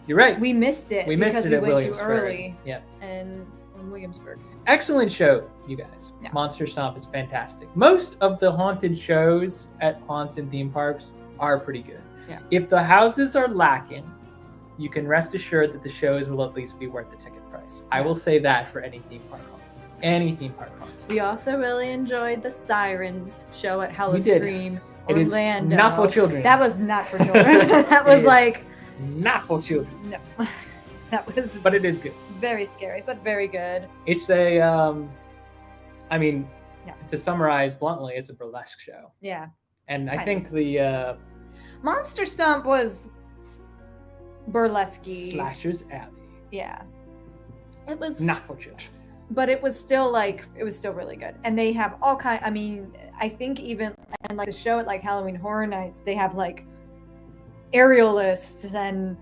You're right. We missed it. We missed it at went too Williamsburg. early. Yeah. And in Williamsburg. Excellent show, you guys. Yeah. Monster Stomp is fantastic. Most of the haunted shows at haunts and theme parks are pretty good. Yeah. If the houses are lacking, you can rest assured that the shows will at least be worth the ticket price. I will say that for any theme park haunt. Any theme park haunt. We also really enjoyed the Sirens show at howl-o-scream, It is Orlando. not for children. That was not for children. That was like... Not for children. No. That was... But it is good. Very scary, but very good. It's a... I mean, to summarize bluntly, it's a burlesque show. Yeah. And I think the... Monster Stomp was burlesque-y. Slasher's Alley. Yeah. It was... Not for children. But it was still really good. And they have all kind, I mean, I think even, and like the show at like Halloween Horror Nights, they have like aerialists and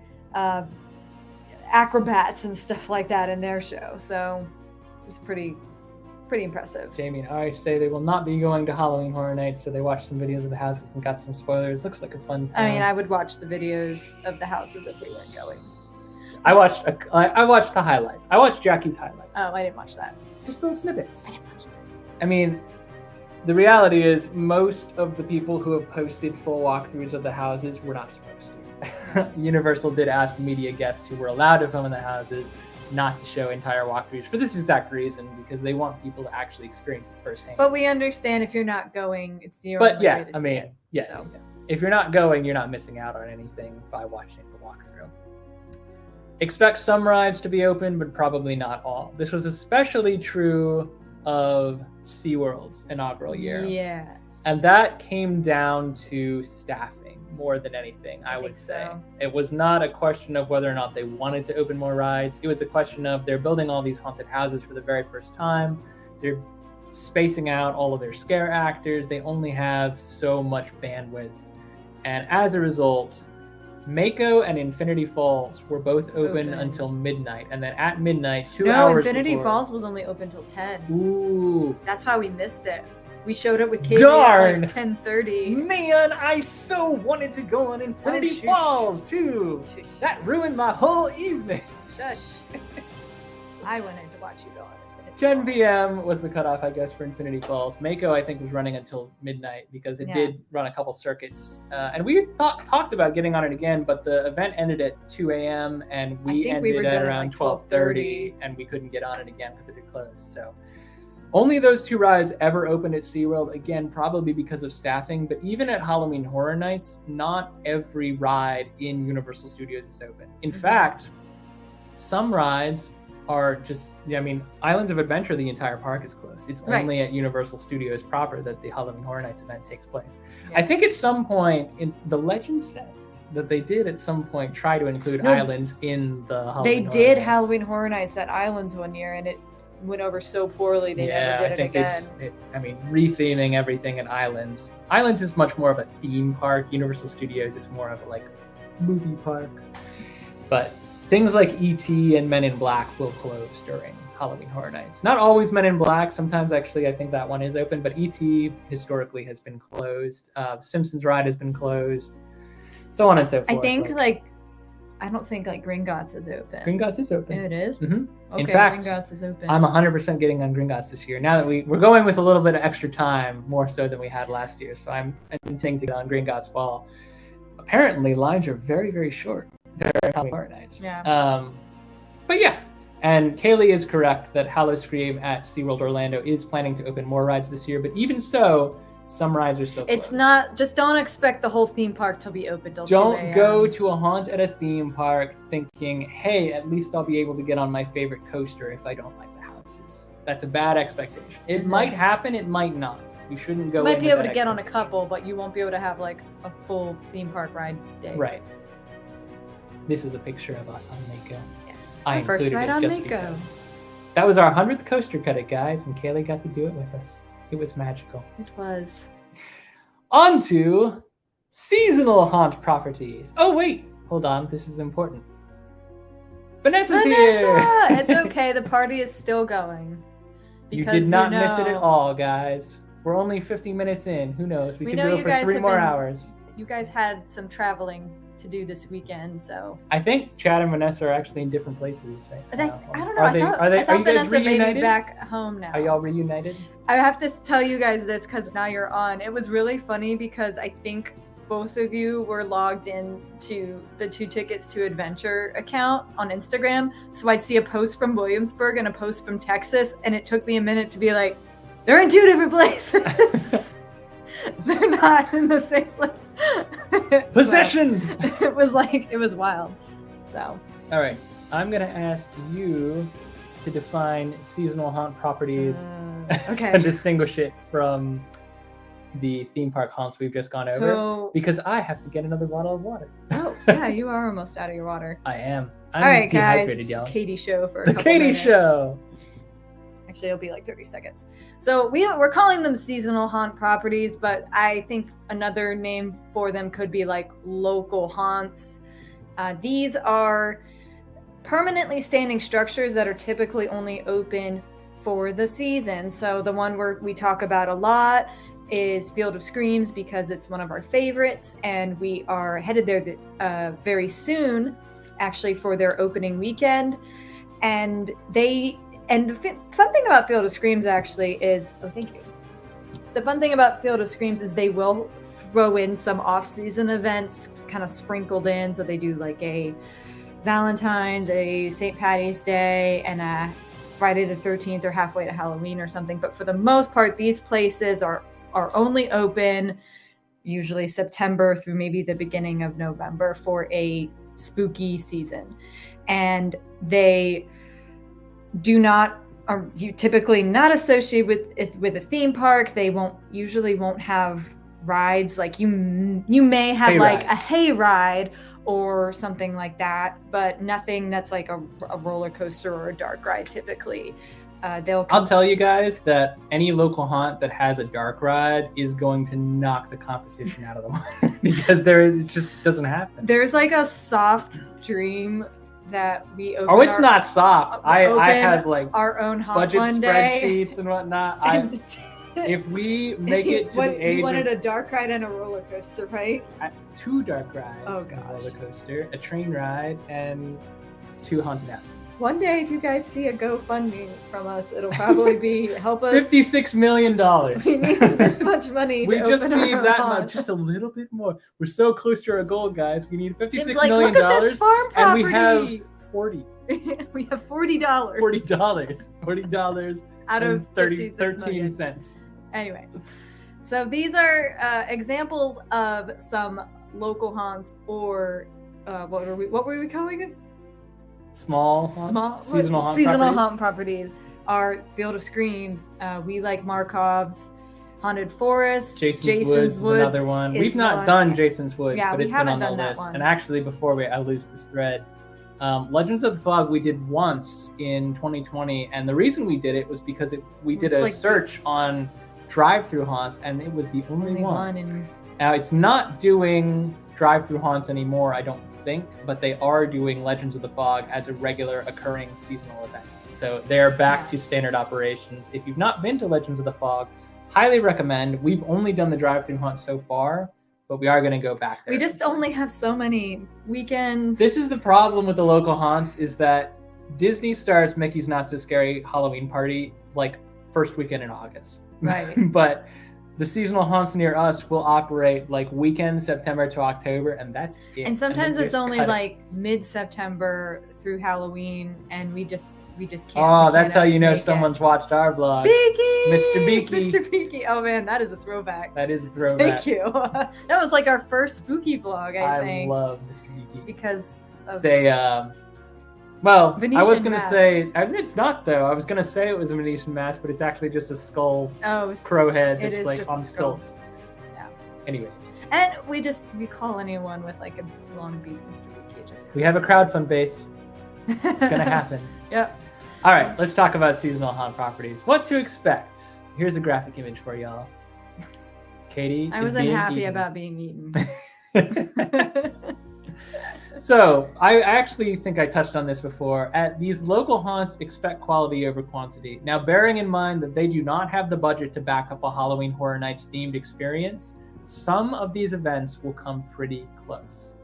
acrobats and stuff like that in their show. So it's pretty impressive. Jamie and I say they will not be going to Halloween Horror Nights, so they watched some videos of the houses and got some spoilers. Looks like a fun time. I mean, I would watch the videos of the houses if we weren't going. I watched the highlights. I watched Jackie's highlights. Oh, I didn't watch that. Just little snippets. I didn't watch that. I mean, the reality is most of the people who have posted full walkthroughs of the houses were not supposed to. Universal did ask media guests who were allowed to film in the houses not to show entire walkthroughs for this exact reason, because they want people to actually experience it firsthand. But we understand if you're not going, it's your But own yeah, way to I see mean, it, yeah, so. yeah. If you're not going, you're not missing out on anything by watching the walkthrough. Expect some rides to be open, but probably not all. This was especially true of SeaWorld's inaugural year. Yes. And that came down to staffing more than anything, I would say. So. It was not a question of whether or not they wanted to open more rides. It was a question of they're building all these haunted houses for the very first time. They're spacing out all of their scare actors. They only have so much bandwidth. And as a result, Mako and Infinity Falls were both open until midnight. And then at midnight, 2 hours Infinity before... Falls was only open till 10. Ooh. That's why we missed it. We showed up with Katie Darn. at like 10:30. Man, I so wanted to go on Infinity Falls too. Shush. That ruined my whole evening. Shush. I wanted to watch you go on Infinity 10 Falls. p.m. was the cutoff, I guess, for Infinity Falls. Mako, I think, was running until midnight because it did run a couple circuits. And we talked about getting on it again, but the event ended at 2 a.m. and we ended at around 12:30, and we couldn't get on it again because it had closed. So only those two rides ever opened at SeaWorld, again, probably because of staffing. But even at Halloween Horror Nights, not every ride in Universal Studios is open. In fact, some rides are just, I mean, Islands of Adventure, the entire park is closed. It's only at Universal Studios proper that the Halloween Horror Nights event takes place. Yeah. I think at some point, in the legend says that they did at some point try to include islands in the Halloween Horror Nights. Halloween Horror Nights at Islands one year, and it went over so poorly they never did it again. I think retheming everything at Islands. Islands is much more of a theme park. Universal Studios is more of a movie park. But things like E.T. and Men in Black will close during Halloween Horror Nights. Not always Men in Black. Sometimes, actually, I think that one is open. But E.T. historically has been closed. The Simpsons ride has been closed. So on and so forth. I think, I don't think Gringotts is open. Gringotts is open. It is? Mm-hmm. Okay, in fact, Gringotts is open. I'm 100% getting on Gringotts this year. Now that we're going with a little bit of extra time, more so than we had last year. So I'm intending to get on Gringotts while apparently lines are very, very short during Halloween Horror Nights. Yeah. But yeah, and Kaylee is correct that howl-o-scream at SeaWorld Orlando is planning to open more rides this year. But even so, some rides are still closed. It's not, just don't expect the whole theme park to be open till 2 Don't a.m. go to a haunt at a theme park thinking, hey, at least I'll be able to get on my favorite coaster if I don't like the houses. That's a bad expectation. It might happen, it might not. You shouldn't go You might be with able that to get on a expectation. couple, but you won't be able to have a full theme park ride day. Right. This is a picture of us on Mako. Yes. I Our first included ride it on just Mako. because. That was our 100th coaster cut it, guys, and Kaylee got to do it with us. It was magical. It was. On to seasonal haunt properties. Oh, wait. Hold on. This is important. Vanessa's here. It's okay. The party is still going. You did not miss it at all, guys. We're only 50 minutes in. Who knows? We can do it for 3 more hours. You guys had some traveling to do this weekend. So I think Chad and Vanessa are actually in different places right now. I don't know. Are I thought you guys Vanessa may reunited? be back home now. Are y'all reunited? I have to tell you guys this because now you're on. It was really funny because I think both of you were logged in to the 2 Tickets to Adventure account on Instagram. So I'd see a post from Williamsburg and a post from Texas, and it took me a minute to be like, they're in 2 different places. They're not in the same place. Possession! It was wild. So. All right. I'm going to ask you to define seasonal haunt properties Okay. and distinguish it from the theme park haunts we've just gone over, because I have to get another bottle of water. Oh, yeah, you are almost out of your water. I am. I'm all right, dehydrated, guys. y'all. Katie show for a the couple Katie minutes. Show. Actually, it'll be like 30 seconds. So we're calling them seasonal haunt properties, but I think another name for them could be like local haunts. These are permanently standing structures that are typically only open for the season. So the one we talk about a lot is Field of Screams because it's one of our favorites, and we are headed there very soon, actually, for their opening weekend. And the fun thing about Field of Screams actually is, thank you. The fun thing about Field of Screams is they will throw in some off-season events kind of sprinkled in. So they do like a Valentine's, a St. Patty's Day, and a Friday the 13th or halfway to Halloween or something. But for the most part, these places are only open usually September through maybe the beginning of November for a spooky season. And they are typically not associated with a theme park. They usually won't have rides. Like you may have like a hay ride or something like that, but nothing that's like a roller coaster or a dark ride typically. I'll tell you guys that any local haunt that has a dark ride is going to knock the competition out of the water because it just doesn't happen. There's like a soft dream that we open. Oh, it's not soft. I have like our own haunt budget one day. spreadsheets and whatnot. If we make it to the age you wanted a dark ride and a roller coaster, right? 2 dark rides. Oh gosh. A roller coaster, a train ride, and 2 haunted houses. One day, if you guys see a GoFundMe from us, it'll probably be help us. $56 million. We need this much money. We to just open need our that haunt. much, just a little bit more. We're so close to our goal, guys. We need $56 Jim's like, million, look at this farm and property. we have 40. We have $40. $40 out of 13 cents. Anyway, so these are examples of some local haunts, or what were we calling it? Seasonal haunt properties are Field of Screams. We like Markov's Haunted Forest. Jason's Woods is another one. We've not done Jason's Woods, but it's been on the list. And actually, before I lose this thread, Legends of the Fog we did once in 2020, and the reason we did it was because we did a search on drive-through haunts, and it was the only one. Now it's not doing drive-through haunts anymore, I don't think, but they are doing Legends of the Fog as a regular occurring seasonal event. So they're back to standard operations. If you've not been to Legends of the Fog, highly recommend. We've only done the drive-through hunt so far, but we are going to go back there. We just only have so many weekends. This is the problem with the local haunts, is that Disney starts Mickey's Not So Scary Halloween Party like first weekend in August. Right. But the seasonal haunts near us will operate like weekend September to October, and that's it. And sometimes it's only like mid-September through Halloween, and we just can't. Oh, that's how you know someone's watched our vlog. Beaky! Mr. Beaky! Mr. Beaky! Oh man, that is a throwback. That is a throwback. Thank you. That was like our first spooky vlog, I think. I love Mr. Beaky. Because of Venetian I was going to mask. say, it's not though. I was going to say it was a Venetian mask, but it's actually just a skull crow head that's like on stilts. Yeah. Anyways. And we call anyone with like a long beak Mr. Beaky. We have a crowdfund base. It's going to happen. Yep. All right, let's talk about seasonal haunt properties. What to expect. Here's a graphic image for y'all. Katie I wasn't happy about being eaten. So, I actually think I touched on this before. At these local haunts, expect quality over quantity. Now, bearing in mind that they do not have the budget to back up a Halloween Horror Nights themed experience, some of these events will come pretty close.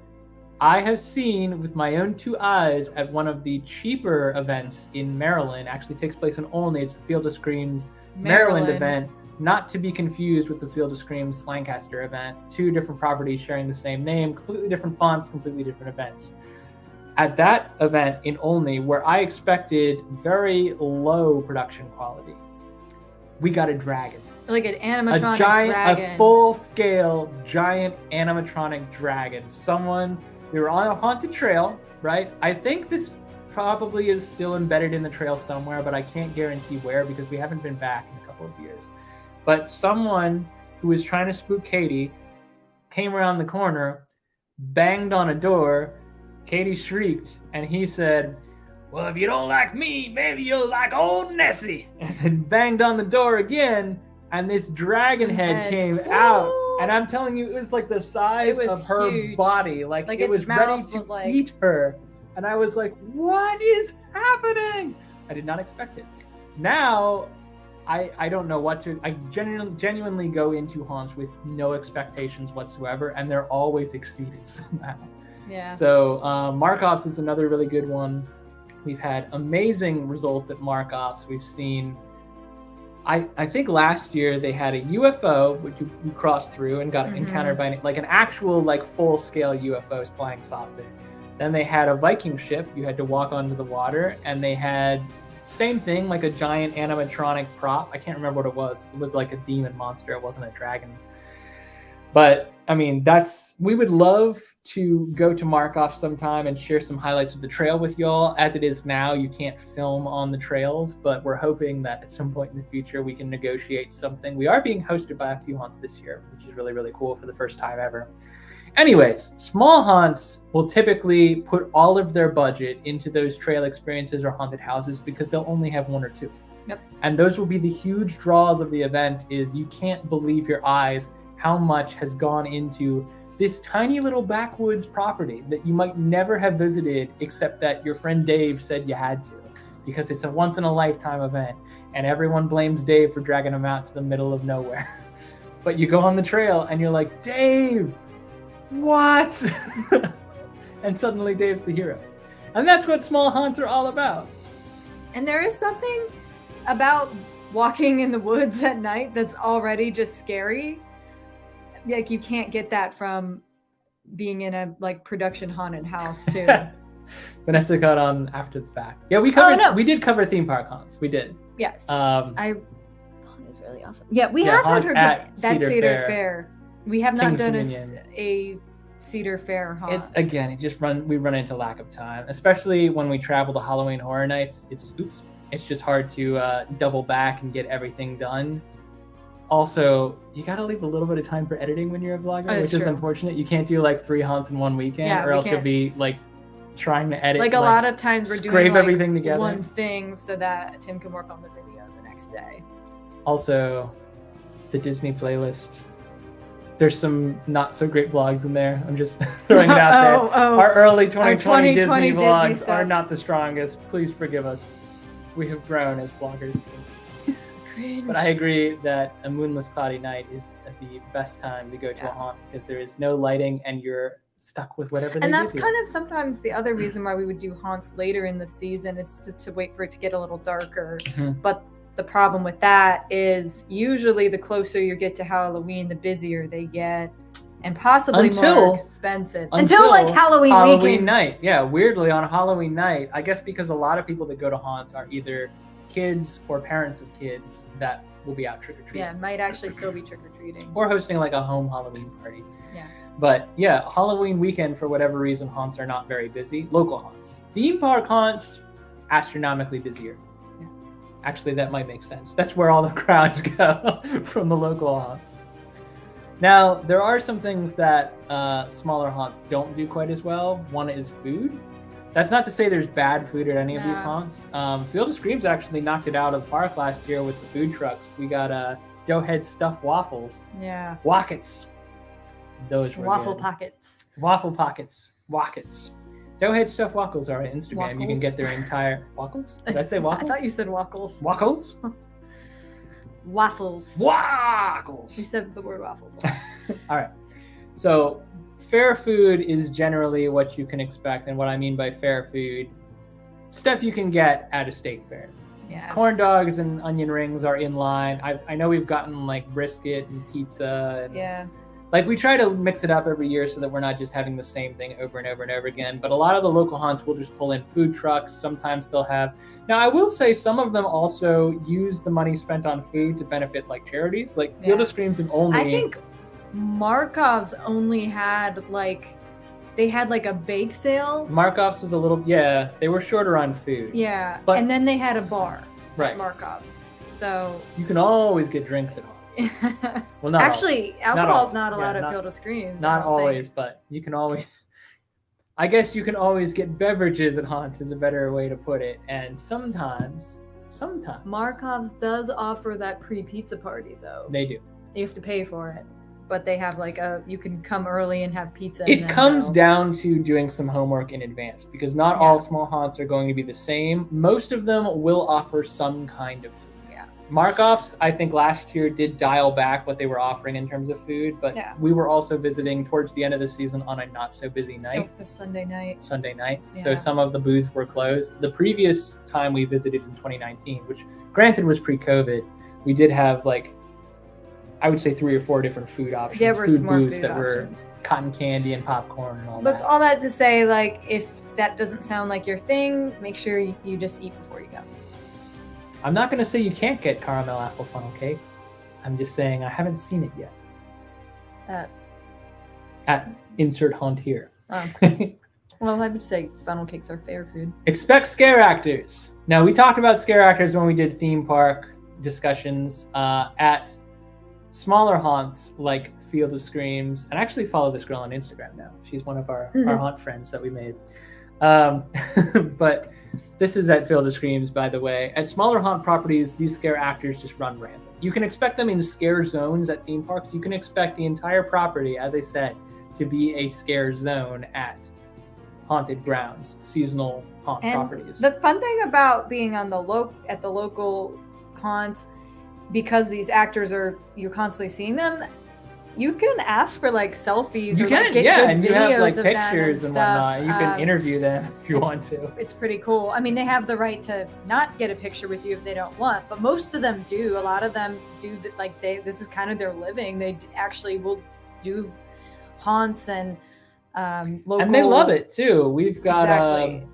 I have seen with my own 2 eyes at one of the cheaper events in Maryland. Actually takes place in Olney. It's the Field of Screams Maryland event, not to be confused with the Field of Screams Lancaster event. 2 different properties sharing the same name, completely different fonts, completely different events. At that event in Olney, where I expected very low production quality, we got a dragon. Like an animatronic dragon. A full-scale giant animatronic dragon. We were on a haunted trail, right? I think this probably is still embedded in the trail somewhere, but I can't guarantee where because we haven't been back in a couple of years. But someone who was trying to spook Katie came around the corner, banged on a door. Katie shrieked, and he said, "Well, if you don't like me, maybe you'll like old Nessie." And then banged on the door again, and this dragon head came out. And I'm telling you, it was like the size of her huge. Body. Like it was ready to eat her. And I was like, what is happening? I did not expect it. Now, I don't know what to... I genuinely go into haunts with no expectations whatsoever, and they're always exceeded somehow. Yeah. So Markov's is another really good one. We've had amazing results at Markov's. We've seen... I think last year they had a UFO, which you crossed through and got encountered by like an actual like full-scale UFO flying saucer. Then they had a Viking ship. You had to walk onto the water, and they had same thing, like a giant animatronic prop. I can't remember what it was. It was like a demon monster. It wasn't a dragon. But I mean, we would love to go to Markov sometime and share some highlights of the trail with y'all. As it is now, you can't film on the trails, but we're hoping that at some point in the future we can negotiate something. We are being hosted by a few haunts this year, which is really, really cool for the first time ever. Anyways, small haunts will typically put all of their budget into those trail experiences or haunted houses because they'll only have 1 or 2. Yep. And those will be the huge draws of the event. Is you can't believe your eyes how much has gone into this tiny little backwoods property that you might never have visited except that your friend Dave said you had to, because it's a once-in-a-lifetime event, and everyone blames Dave for dragging them out to the middle of nowhere. But you go on the trail and you're like, Dave, what? And suddenly Dave's the hero. And that's what small haunts are all about. And there is something about walking in the woods at night that's already just scary. Like, you can't get that from being in a like production haunted house too. Vanessa got on after the fact. Yeah, we covered. We did cover theme park haunts. We did. Yes. Haunt is really awesome. Yeah, we have heard that Cedar Fair. We have not done a Cedar Fair haunt. We run into lack of time, especially when we travel to Halloween Horror Nights. It's just hard to double back and get everything done. Also, you got to leave a little bit of time for editing when you're a vlogger, which is unfortunate. You can't do like 3 haunts in one weekend, or else you'll be like trying to edit. Like a lot of times we're doing scrape everything together. One thing so that Tim can work on the video the next day. Also, the Disney playlist. There's some not so great vlogs in there. I'm just throwing it out there. Our early 2020 Disney vlogs are not the strongest. Please forgive us. We have grown as vloggers. But I agree that a moonless, cloudy night is the best time to go to a haunt because there is no lighting and you're stuck with whatever they give you. And that's kind of sometimes the other reason why we would do haunts later in the season is to wait for it to get a little darker. But the problem with that is usually the closer you get to Halloween, the busier they get and possibly more expensive. Until like Halloween weekend. Night. Yeah, weirdly on Halloween night, I guess because a lot of people that go to haunts are either kids or parents of kids that will be out trick-or-treating. Yeah, might actually still be trick-or-treating. Or hosting like a home Halloween party. Yeah. But yeah, Halloween weekend, for whatever reason, haunts are not very busy. Local haunts. Theme park haunts, astronomically busier. Yeah. Actually, that might make sense. That's where all the crowds go from the local haunts. Now, there are some things that smaller haunts don't do quite as well. One is food. That's not to say there's bad food at any of these haunts. Field of Screams actually knocked it out of the park last year with the food trucks. We got Doughhead stuffed waffles. Yeah. Wockets. Those were Waffle good. pockets. Waffle pockets. Wockets. Doughhead stuffed waffles are on Instagram. Waffles. You can get their entire... Waffles? Did I say waffles? I thought you said waffles. Waffles? Waffles. Waffles. You said the word waffles. All right. So fair food is generally what you can expect, and what I mean by fair food, stuff you can get at a state fair. Yeah. Corn dogs and onion rings are in line. I know we've gotten like brisket and pizza. And, yeah. Like we try to mix it up every year so that we're not just having the same thing over and over and over again. But a lot of the local haunts will just pull in food trucks. Sometimes they'll have. Now I will say some of them also use the money spent on food to benefit like charities. Like Field of Screams have only. I think Markov's only had like. They had like a bake sale. Markov's was a little, they were shorter on food. Yeah, but, and then they had a bar right. at Markov's. So you can always get drinks at home. Well, not actually, always. alcohol's not allowed at Field of Screams. Not always, but you can always. I guess you can always get beverages at haunts is a better way to put it, and sometimes. Markov's does offer that pre-pizza party though. They do. You have to pay for it. But they have like you can come early and have pizza. It comes down to doing some homework in advance because not all small haunts are going to be the same. Most of them will offer some kind of food. Yeah. Markov's, I think last year did dial back what they were offering in terms of food, but we were also visiting towards the end of the season on a not so busy night. It was Sunday night. Yeah. So some of the booths were closed. The previous time we visited in 2019, which granted was pre-COVID, we did have like I would say 3 or 4 different food options. There were food some more booths food that options. were cotton candy and popcorn and all that. But all that to say, like, if that doesn't sound like your thing, make sure you just eat before you go. I'm not going to say you can't get caramel apple funnel cake. I'm just saying I haven't seen it yet. At insert haunt here. Oh. Well, I would say funnel cakes are fair food. Expect scare actors. Now, we talked about scare actors when we did theme park discussions at smaller haunts like Field of Screams, and actually follow this girl on Instagram now. She's one of our haunt friends that we made. But this is at Field of Screams, by the way. At smaller haunt properties, these scare actors just run rampant. You can expect them in scare zones at theme parks. You can expect the entire property, as I said, to be a scare zone at haunted grounds, seasonal haunt properties. The fun thing about being on at the local haunts, because these actors you're constantly seeing them, you can ask for like selfies. You or, can, like, get good and you have like videos of pictures them and whatnot. You can interview them if you want to. It's pretty cool. I mean, they have the right to not get a picture with you if they don't want, but most of them do. A lot of them do that. Like this is kind of their living. They actually will do haunts and local. And they love it too. We've got. Exactly.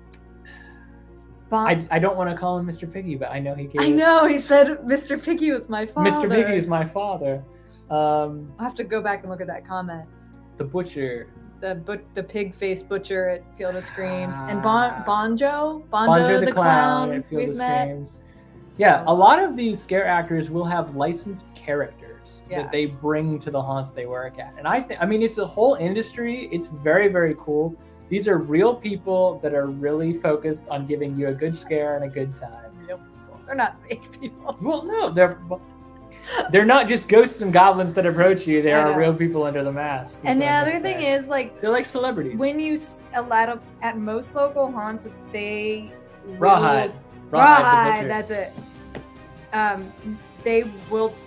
I don't want to call him Mr. Piggy, but I know he gave. I know he said Mr. Piggy was my father. Mr. Piggy is my father. I'll have to go back and look at that comment. The butcher. The pig-faced butcher at Field of Screams. And Bonjo the clown at Field of met. Screams. Yeah, a lot of these scare actors will have licensed characters that they bring to the haunts they work at. And I mean, it's a whole industry. It's very, very cool. These are real people that are really focused on giving you a good scare and a good time. Real people. They're not fake people. Well, no, they're not just ghosts and goblins that approach you. They are real people under the mask. And the other thing is, like, they're like celebrities. When you at most local haunts, they Rawhide, that's it. They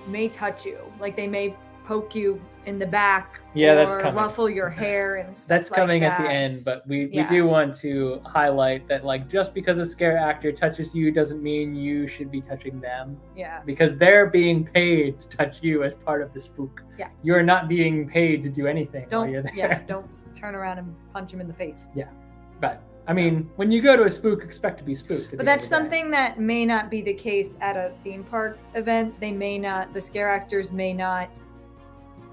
may touch you, like they may poke you in the back, that's or coming. ruffle your hair and stuff. That's coming like at the end, but we do want to highlight that, like, just because a scare actor touches you doesn't mean you should be touching them. Yeah. Because they're being paid to touch you as part of the spook. Yeah. You're not being paid to do anything while you're there. Yeah, don't turn around and punch him in the face. Yeah. But I mean, when you go to a spook, expect to be spooked. But that's something that may not be the case at a theme park event. The scare actors may not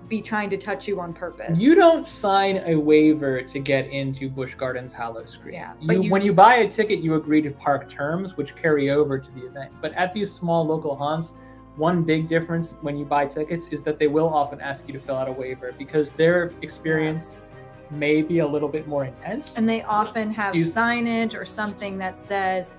be trying to touch you on purpose. You don't sign a waiver to get into Busch Gardens howl-o-scream. Yeah, when you buy a ticket, you agree to park terms, which carry over to the event. But at these small local haunts, one big difference when you buy tickets is that they will often ask you to fill out a waiver because their experience may be a little bit more intense. And they often have signage or something that says,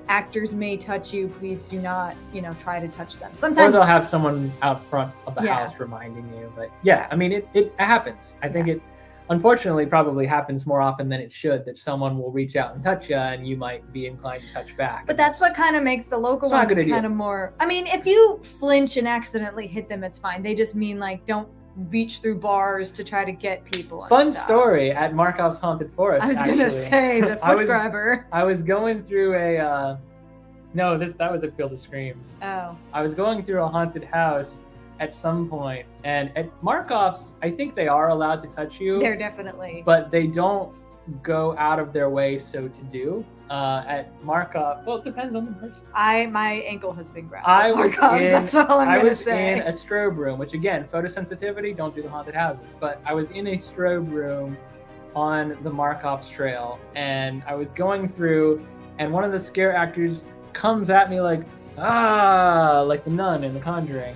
actors may touch you, please do not, try to touch them. Sometimes, or they'll have someone out front of the house reminding you. But I mean, it happens. I think it unfortunately probably happens more often than it should, that someone will reach out and touch you and you might be inclined to touch back. But that's what kind of makes the local ones kind of more, I mean, if you flinch and accidentally hit them, it's fine. They just mean, like, don't reach through bars to try to get people. Fun story at Markov's Haunted Forest. I was going to say the foot grabber. I was going through a, that was at Field of Screams. Oh. I was going through a haunted house at some point, and at Markov's, I think they are allowed to touch you. They're definitely. But they don't go out of their way so to do. At Markov, well, it depends on the person. My ankle has been grabbed. That's all I'm gonna say. In a strobe room, which again, photosensitivity, don't do the haunted houses. But I was in a strobe room on the Markov's trail, and I was going through, and one of the scare actors comes at me like the nun in The Conjuring.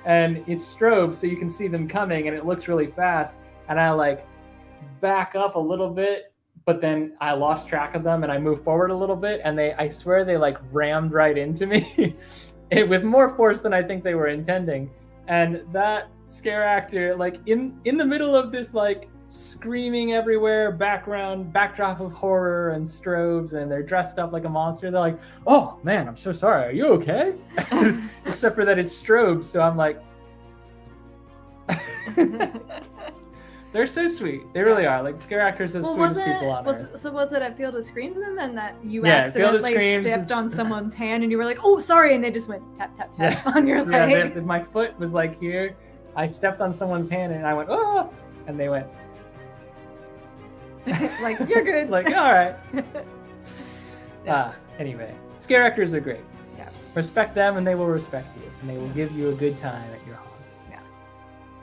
And it's strobe, so you can see them coming, and it looks really fast. And I like back up a little bit, but then I lost track of them, and I moved forward a little bit, and I swear they like rammed right into me with more force than I think they were intending. And that scare actor, like in the middle of this like screaming everywhere backdrop of horror and strobes, and they're dressed up like a monster, they're like, "Oh man, I'm so sorry, are you okay?" Except for that it's strobes, so I'm like they're so sweet. They really are. Like, scare actors are the sweetest people on earth. So was it at Field of Screams then that you accidentally stepped on someone's hand and you were like, "Oh, sorry," and they just went tap, tap, tap on your leg? Yeah, my foot was like here. I stepped on someone's hand and I went, "Oh," and they went like, "You're good." Like, all right. Anyway, scare actors are great. Yeah. Respect them and they will respect you, and they will give you a good time at your haunt.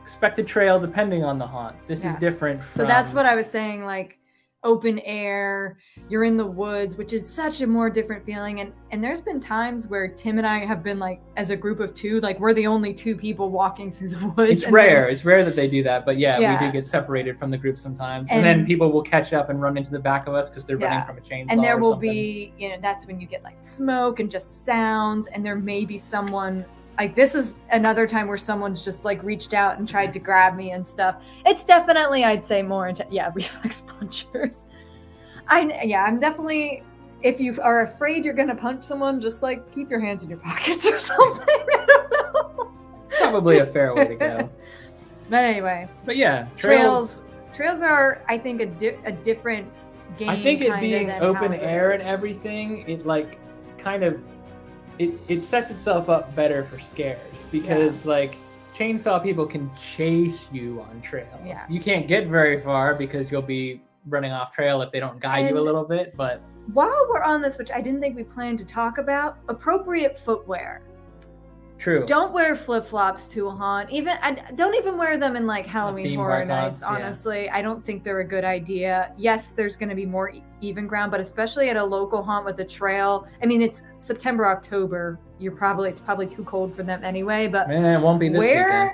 Expected trail depending on the haunt. This is different from... So that's what I was saying, like open air, you're in the woods, which is such a more different feeling. And there's been times where Tim and I have been like, as a group of two, like we're the only two people walking through the woods. It's rare. It's rare that they do that, but we do get separated from the group sometimes. And then people will catch up and run into the back of us because they're running from a chainsaw. And there will be, that's when you get like smoke and just sounds, and there may be someone. Like, this is another time where someone's just like reached out and tried to grab me and stuff. It's definitely, I'd say, more into reflex punchers. I'm definitely, if you are afraid you're gonna punch someone, just like keep your hands in your pockets or something. I don't know. Probably a fair way to go. But anyway. But yeah, trails are, I think, a different game. I think it being open air and everything, it like kind of. It sets itself up better for scares because like chainsaw people can chase you on trails. Yeah. You can't get very far because you'll be running off trail if they don't guide you a little bit. But while we're on this, which I didn't think we planned to talk about, appropriate footwear. True. Don't wear flip-flops to a haunt. Don't even wear them in like Halloween Horror Nights. Honestly, I don't think they're a good idea. Yes, there's going to be more even ground, but especially at a local haunt with a trail. I mean, it's September, October. It's probably too cold for them anyway. But it won't be this weekend.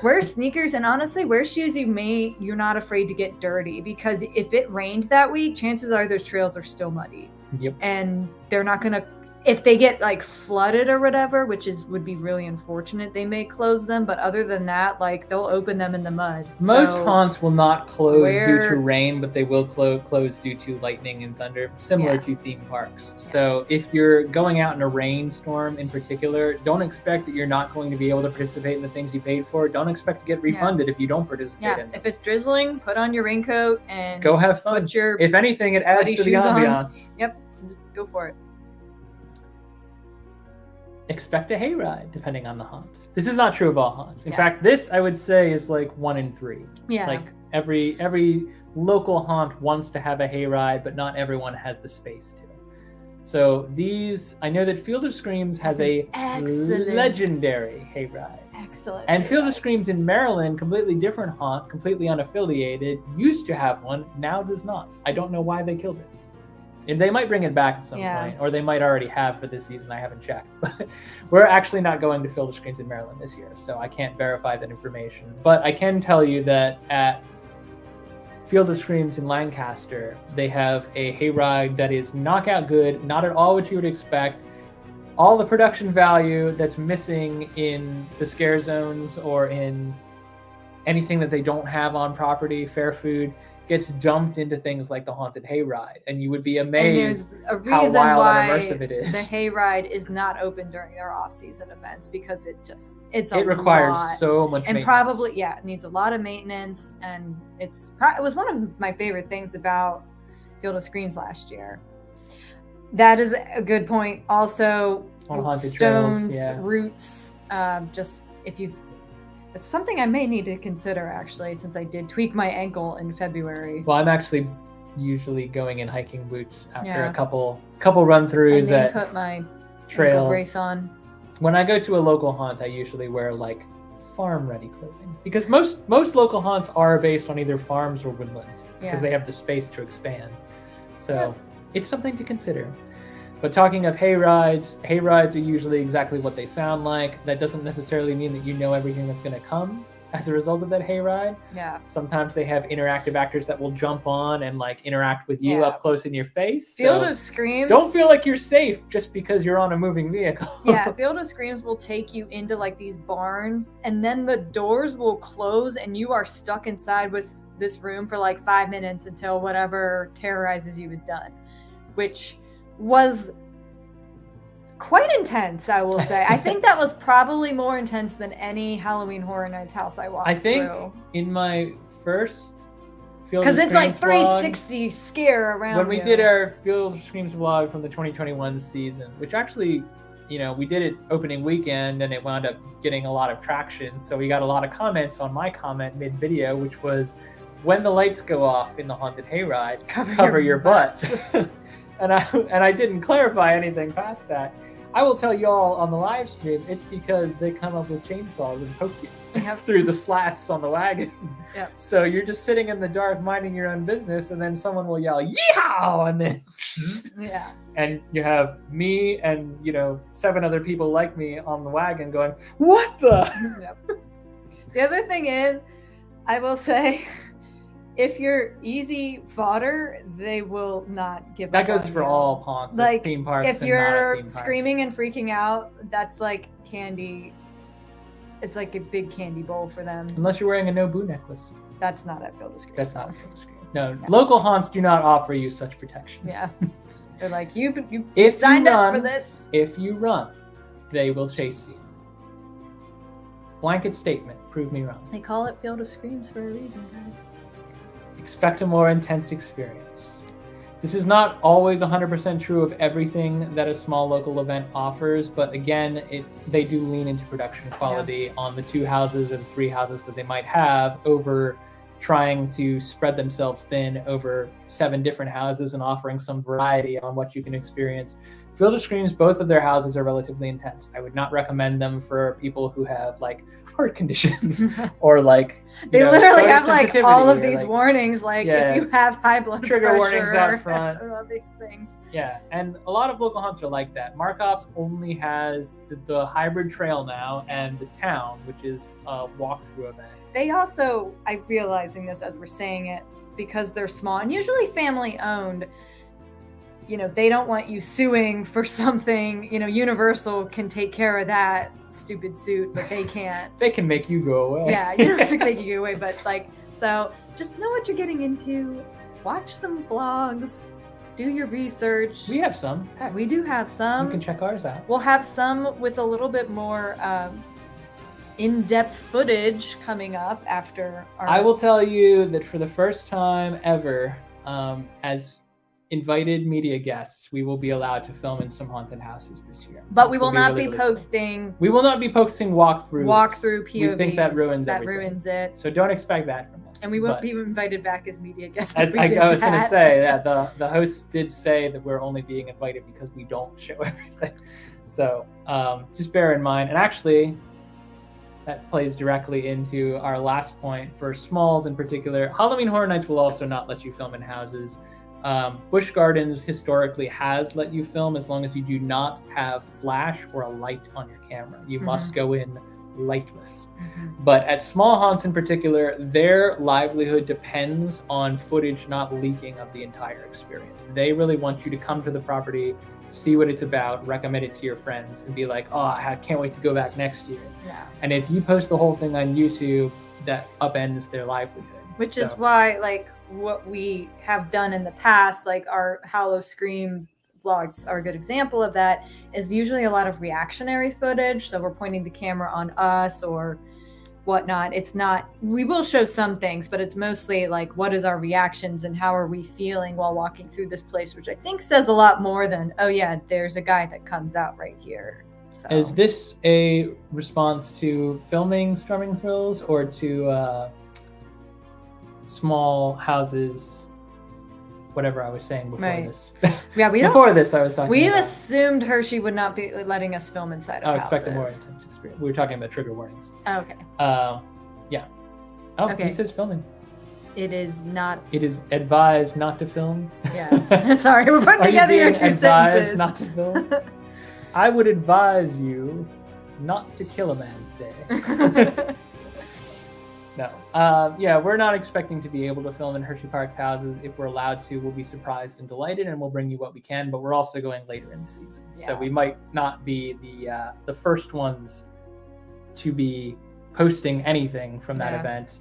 Wear sneakers, and honestly, wear shoes you're not afraid to get dirty, because if it rained that week, chances are those trails are still muddy. Yep. And they're not going to. If they get like flooded or whatever, which would be really unfortunate, they may close them. But other than that, like they'll open them in the mud. Most haunts will not close due to rain, but they will close due to lightning and thunder, similar to theme parks. Yeah. So if you're going out in a rainstorm in particular, don't expect that you're not going to be able to participate in the things you paid for. Don't expect to get refunded if you don't participate in them. If it's drizzling, put on your raincoat and go have fun. If anything, it adds to the ambiance. Yep, just go for it. Expect a hayride, depending on the haunts. This is not true of all haunts. In fact, this, I would say, is like 1 in 3. Yeah. Like every local haunt wants to have a hayride, but not everyone has the space to. So I know that Field of Screams has a legendary hayride. Excellent. And Field of Screams in Maryland, completely different haunt, completely unaffiliated, used to have one, now does not. I don't know why they killed it. And they might bring it back at some point, or they might already have for this season. I haven't checked. But we're actually not going to Field of Screams in Maryland this year, so I can't verify that information. But I can tell you that at Field of Screams in Lancaster, they have a hayride that is knockout good, not at all what you would expect. All the production value that's missing in the scare zones or in anything that they don't have on property, fair food, gets dumped into things like the Haunted Hayride, and you would be amazed and there's a how reason wild why and immersive it is. The Hayride is not open during their off-season events because it requires lot. so much and maintenance. probably it needs a lot of maintenance, and it was one of my favorite things about Field of Screams last year. That is a good point. Also, on haunted stones, trails, roots, just if you've. It's something I may need to consider, actually, since I did tweak my ankle in February. Well, I'm actually usually going in hiking boots after a couple run-throughs at put my trails. ankle brace on. When I go to a local haunt, I usually wear like farm-ready clothing because most local haunts are based on either farms or woodlands because they have the space to expand. So it's something to consider. But talking of hayrides are usually exactly what they sound like. That doesn't necessarily mean that you know everything that's going to come as a result of that hayride. Yeah. Sometimes they have interactive actors that will jump on and like interact with you up close in your face. Field of Screams. Don't feel like you're safe just because you're on a moving vehicle. Yeah, Field of Screams will take you into like these barns, and then the doors will close, and you are stuck inside with this room for like 5 minutes until whatever terrorizes you is done, which was quite intense, I will say. I think that was probably more intense than any Halloween Horror Nights house I walked through. I think in my first Field of Screams because it's like 360 vlog, scare around when we did our Field of Screams vlog from the 2021 season, which actually, we did it opening weekend and it wound up getting a lot of traction. So we got a lot of comments on my comment mid-video, which was, when the lights go off in the Haunted Hayride, cover your butt. And I didn't clarify anything past that. I will tell you all on the live stream, it's because they come up with chainsaws and poke you through the slats on the wagon. Yep. So you're just sitting in the dark minding your own business, and then someone will yell, "Yeehaw!" and then and you have me and 7 other people like me on the wagon going, "What the?" Yep. The other thing is, I will say, if you're easy fodder, they will not give up. That goes for all haunts, like theme parks. If you're screaming and freaking out, that's like candy. It's like a big candy bowl for them. Unless you're wearing a no boo necklace. That's not at Field of Screams. That's not at Field of Screams. No, local haunts do not offer you such protection. Yeah. They're like, you signed up for this. If you run, they will chase you. Blanket statement. Prove me wrong. They call it Field of Screams for a reason, guys. Expect a more intense experience. This is not always 100% true of everything that a small local event offers, but again, they do lean into production quality on the 2 houses or the 3 houses that they might have over trying to spread themselves thin over 7 different houses and offering some variety on what you can experience. Field of Screams, both of their houses are relatively intense. I would not recommend them for people who have like heart conditions or like they literally have like all of these warnings, like if you have high blood trigger pressure, warnings out front, or all these things. Yeah, and a lot of local haunts are like that. Markov's only has the hybrid trail now and the town, which is a walkthrough event. They also, I'm realizing this as we're saying it, because they're small and usually family owned, they don't want you suing for something. Universal can take care of that stupid suit, but they can't. They can make you go away. Yeah, they can make you go away, but so just know what you're getting into. Watch some vlogs. Do your research. We have some. Heck, we do have some. You can check ours out. We'll have some with a little bit more in-depth footage coming up after our... I will tell you that for the first time ever, as invited media guests, we will be allowed to film in some haunted houses this year. But we will not be posting... We will not be posting walkthroughs. Walkthrough POVs. We think that ruins everything. That ruins it. So don't expect that from us. And we won't be invited back as media guests I was going to say that the host did say that we're only being invited because we don't show everything. So just bear in mind. And actually, that plays directly into our last point for smalls in particular. Halloween Horror Nights will also not let you film in houses. Busch Gardens historically has let you film as long as you do not have flash or a light on your camera. You must go in lightless. But at small haunts in particular, their livelihood depends on footage not leaking of the entire experience. They really want you to come to the property, see what it's about, recommend it to your friends, and be like, oh, I can't wait to go back next year. Yeah. And if you post the whole thing on YouTube, that upends their livelihood. Which is why, like, what we have done in the past, like our howl-o-scream vlogs are a good example of that, is usually a lot of reactionary footage. So we're pointing the camera on us or whatnot. It's not, we will show some things, but it's mostly like, what is our reactions and how are we feeling while walking through this place, which I think says a lot more than, oh yeah, there's a guy that comes out right here. So. Is this a response to filming Storming Thrills or to small houses, whatever I was saying before this? Yeah, before this I was talking we about. assumed Hershey would not be letting us film inside of houses. Expect a more intense experience. We were talking about trigger warnings. Oh, okay. Yeah. Oh, okay. He says filming. It is not. It is advised not to film. Yeah. Sorry, we're putting together your two sentences. Not to film. I would advise you not to kill a man today. No. Yeah, we're not expecting to be able to film in Hershey Park's houses. If we're allowed to, we'll be surprised and delighted, and we'll bring you what we can. But we're also going later in the season, so we might not be the first ones to be posting anything from that event.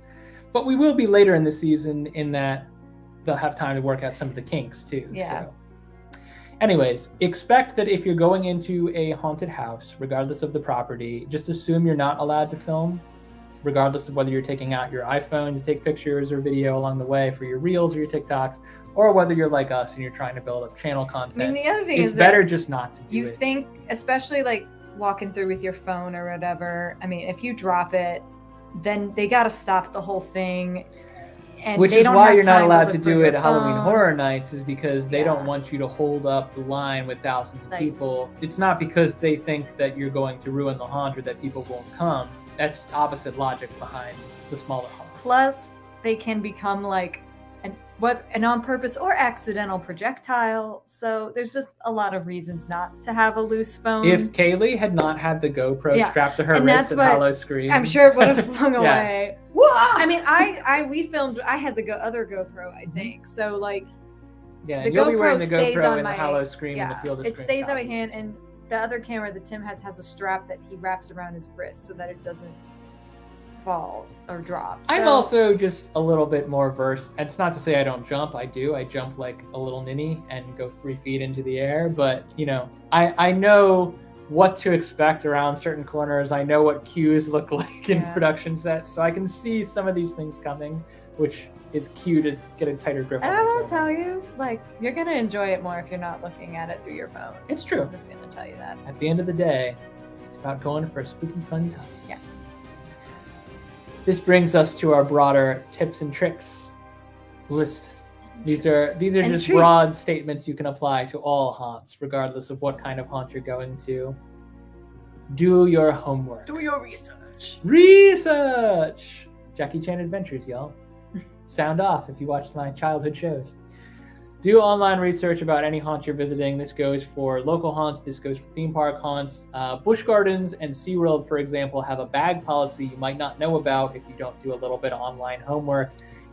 But we will be later in the season, in that they'll have time to work out some of the kinks too. Yeah. So. Anyways, expect that if you're going into a haunted house, regardless of the property, just assume you're not allowed to film, regardless of whether you're taking out your iPhone to take pictures or video along the way for your Reels or your TikToks, or whether you're like us and you're trying to build up channel content. I mean, the other thing it's is better just not to do it. You think, especially like walking through with your phone or whatever, I mean, if you drop it, then they got to stop the whole thing. And which is why you're not allowed to do it at Halloween Horror Nights, is because they don't want you to hold up the line with thousands of people. It's not because they think that you're going to ruin the haunt or that people won't come. That's opposite logic behind the smaller haunts. Plus, they can become like an on-purpose or accidental projectile. So there's just a lot of reasons not to have a loose phone. If Kaylee had not had the GoPro strapped to her wrist at howl-o-scream, I'm sure it would have flung away. I mean, we filmed. I had the other GoPro, I think. So like, the you'll be wearing the GoPro in the howl-o-scream in the field of it stays on my hand, and the other camera that Tim has a strap that he wraps around his wrist so that it doesn't fall or drop. So, I'm also just a little bit more versed. And it's not to say I don't jump. I do. I jump like a little ninny and go 3 feet into the air. But, you know, I know what to expect around certain corners. I know what cues look like in production sets. So I can see some of these things coming, which is cue to get a tighter grip. And I will tell you, like, you're going to enjoy it more if you're not looking at it through your phone. It's true. I'm just going to tell you that. At the end of the day, it's about going for a spooky fun time. Yeah. This brings us to our broader tips and tricks list. These are just broad statements you can apply to all haunts, regardless of what kind of haunt you're going to. Do your homework. Do your research. Research! Jackie Chan Adventures, y'all. Sound off if you watched my childhood shows. Do online research about any haunt you're visiting. This goes for local haunts. This goes for theme park haunts. Busch Gardens and SeaWorld, for example, have a bag policy you might not know about if you don't do a little bit of online homework.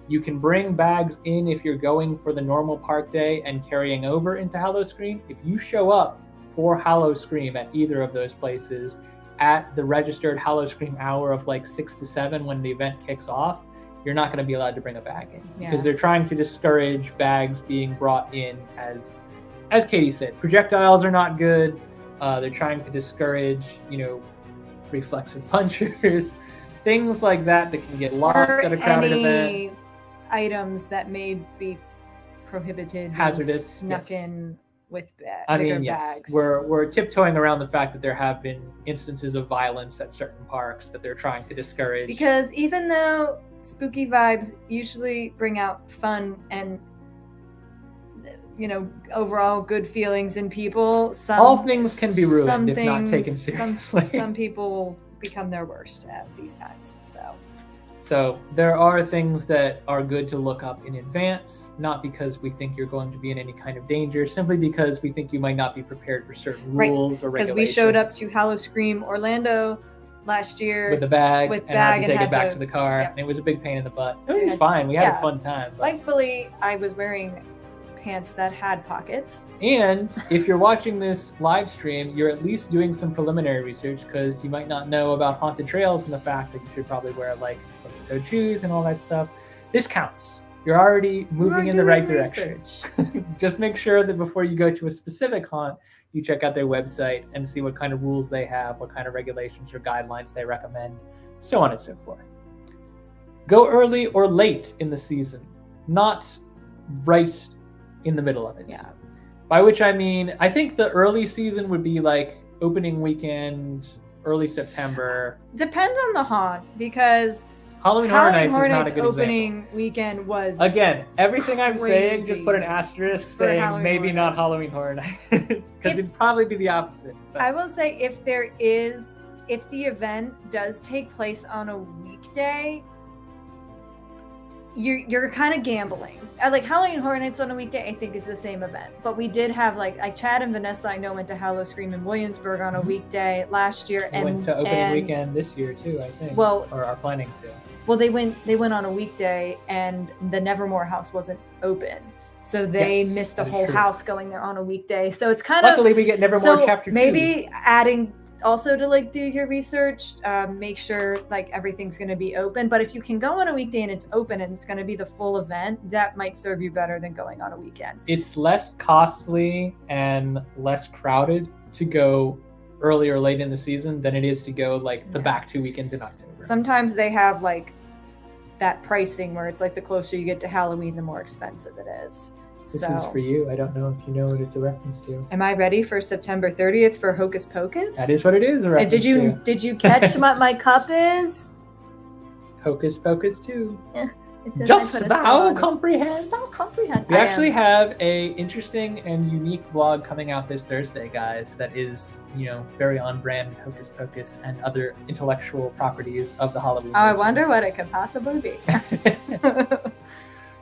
You can bring bags in if you're going for the normal park day and carrying over into howl-o-scream. If you show up for howl-o-scream at either of those places at the registered howl-o-scream hour of like 6 to 7 when the event kicks off, you're not going to be allowed to bring a bag in because they're trying to discourage bags being brought in as Katie said, projectiles are not good. They're trying to discourage, reflexive punchers, things like that can get lost at a crowded event. Items that may be prohibited, hazardous, snuck in with bags. I mean, yes, we're tiptoeing around the fact that there have been instances of violence at certain parks that they're trying to discourage. Because even though spooky vibes usually bring out fun and overall good feelings in people, all things can be ruined if not taken seriously. Some people will become their worst at these times. So there are things that are good to look up in advance, not because we think you're going to be in any kind of danger, simply because we think you might not be prepared for certain rules or regulations. Because we showed up to howl-o-scream Orlando last year with a bag and had to take it back to the car. And it was a big pain in the butt. It was fine. We had a fun time. Thankfully, I was wearing pants that had pockets. And if you're watching this live stream, you're at least doing some preliminary research because you might not know about haunted trails and the fact that you should probably wear like closed-toed shoes and all that stuff. this counts. You're already moving in the right research. direction. Just make sure that before you go to a specific haunt, you check out their website and see what kind of rules they have, what kind of regulations or guidelines they recommend, so on and so forth. Go early or late in the season, not right in the middle of it. Yeah. By which I mean, I think the early season would be like opening weekend, early September. Depends on the haunt, because Halloween Horror Nights is not a good opening example. weekend was Again, everything I'm saying, crazy just put an asterisk for saying Halloween maybe Horror not Halloween Horror Nights, because it'd probably be the opposite. But. I will say, if the event does take place on a weekday, you're kind of gambling. Like Halloween Horror Nights on a weekday, I think is the same event. But we did have like Chad and Vanessa, I know, went to howl-o-scream in Williamsburg on a weekday last year, They went to opening weekend this year too, I think. Well, or are planning to. Well, they went on a weekday, and the Nevermore house wasn't open, so they missed a whole house going there on a weekday. So it's kind of luckily we get Nevermore chapter 2. Maybe adding also to like do your research, make sure like everything's going to be open. But if you can go on a weekday and it's open and it's going to be the full event, that might serve you better than going on a weekend. It's less costly and less crowded to go early or late in the season than it is to go like the back 2 weekends in October. Sometimes they have like that pricing where it's like the closer you get to Halloween, the more expensive it is. This is for you. I don't know if you know what it's a reference to. Am I ready for September 30th for Hocus Pocus? That is what it is a reference to. Did you catch what my cup is? Hocus Pocus 2. Yeah. Just thou comprehend. Just thou comprehend. We actually have a interesting and unique vlog coming out this Thursday, guys, that is, very on brand with Hocus Pocus and other intellectual properties of the Halloween. I wonder what it could possibly be.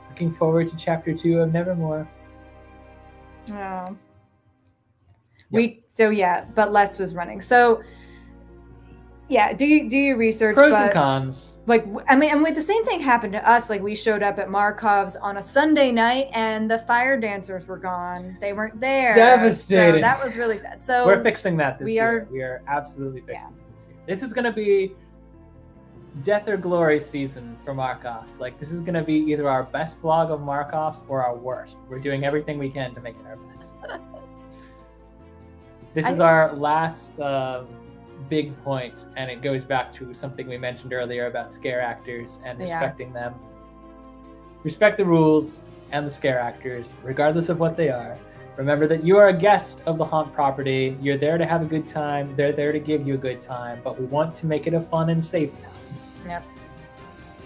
Looking forward to chapter 2 of Nevermore. Oh. But Les was running. So do your research. Pros and cons. And the same thing happened to us. Like, we showed up at Markov's on a Sunday night and the fire dancers were gone. They weren't there. Devastating. So that was really sad. So we're fixing that this year. We are absolutely fixing it this year. This is going to be death or glory season for Markov's. Like, this is going to be either our best vlog of Markov's or our worst. We're doing everything we can to make it our best. This is our last big point, and it goes back to something we mentioned earlier about scare actors and respecting them. Respect the rules and the scare actors, regardless of what they are. Remember that you are a guest of the haunt property. You're there to have a good time. They're there to give you a good time, but we want to make it a fun and safe time. Yep.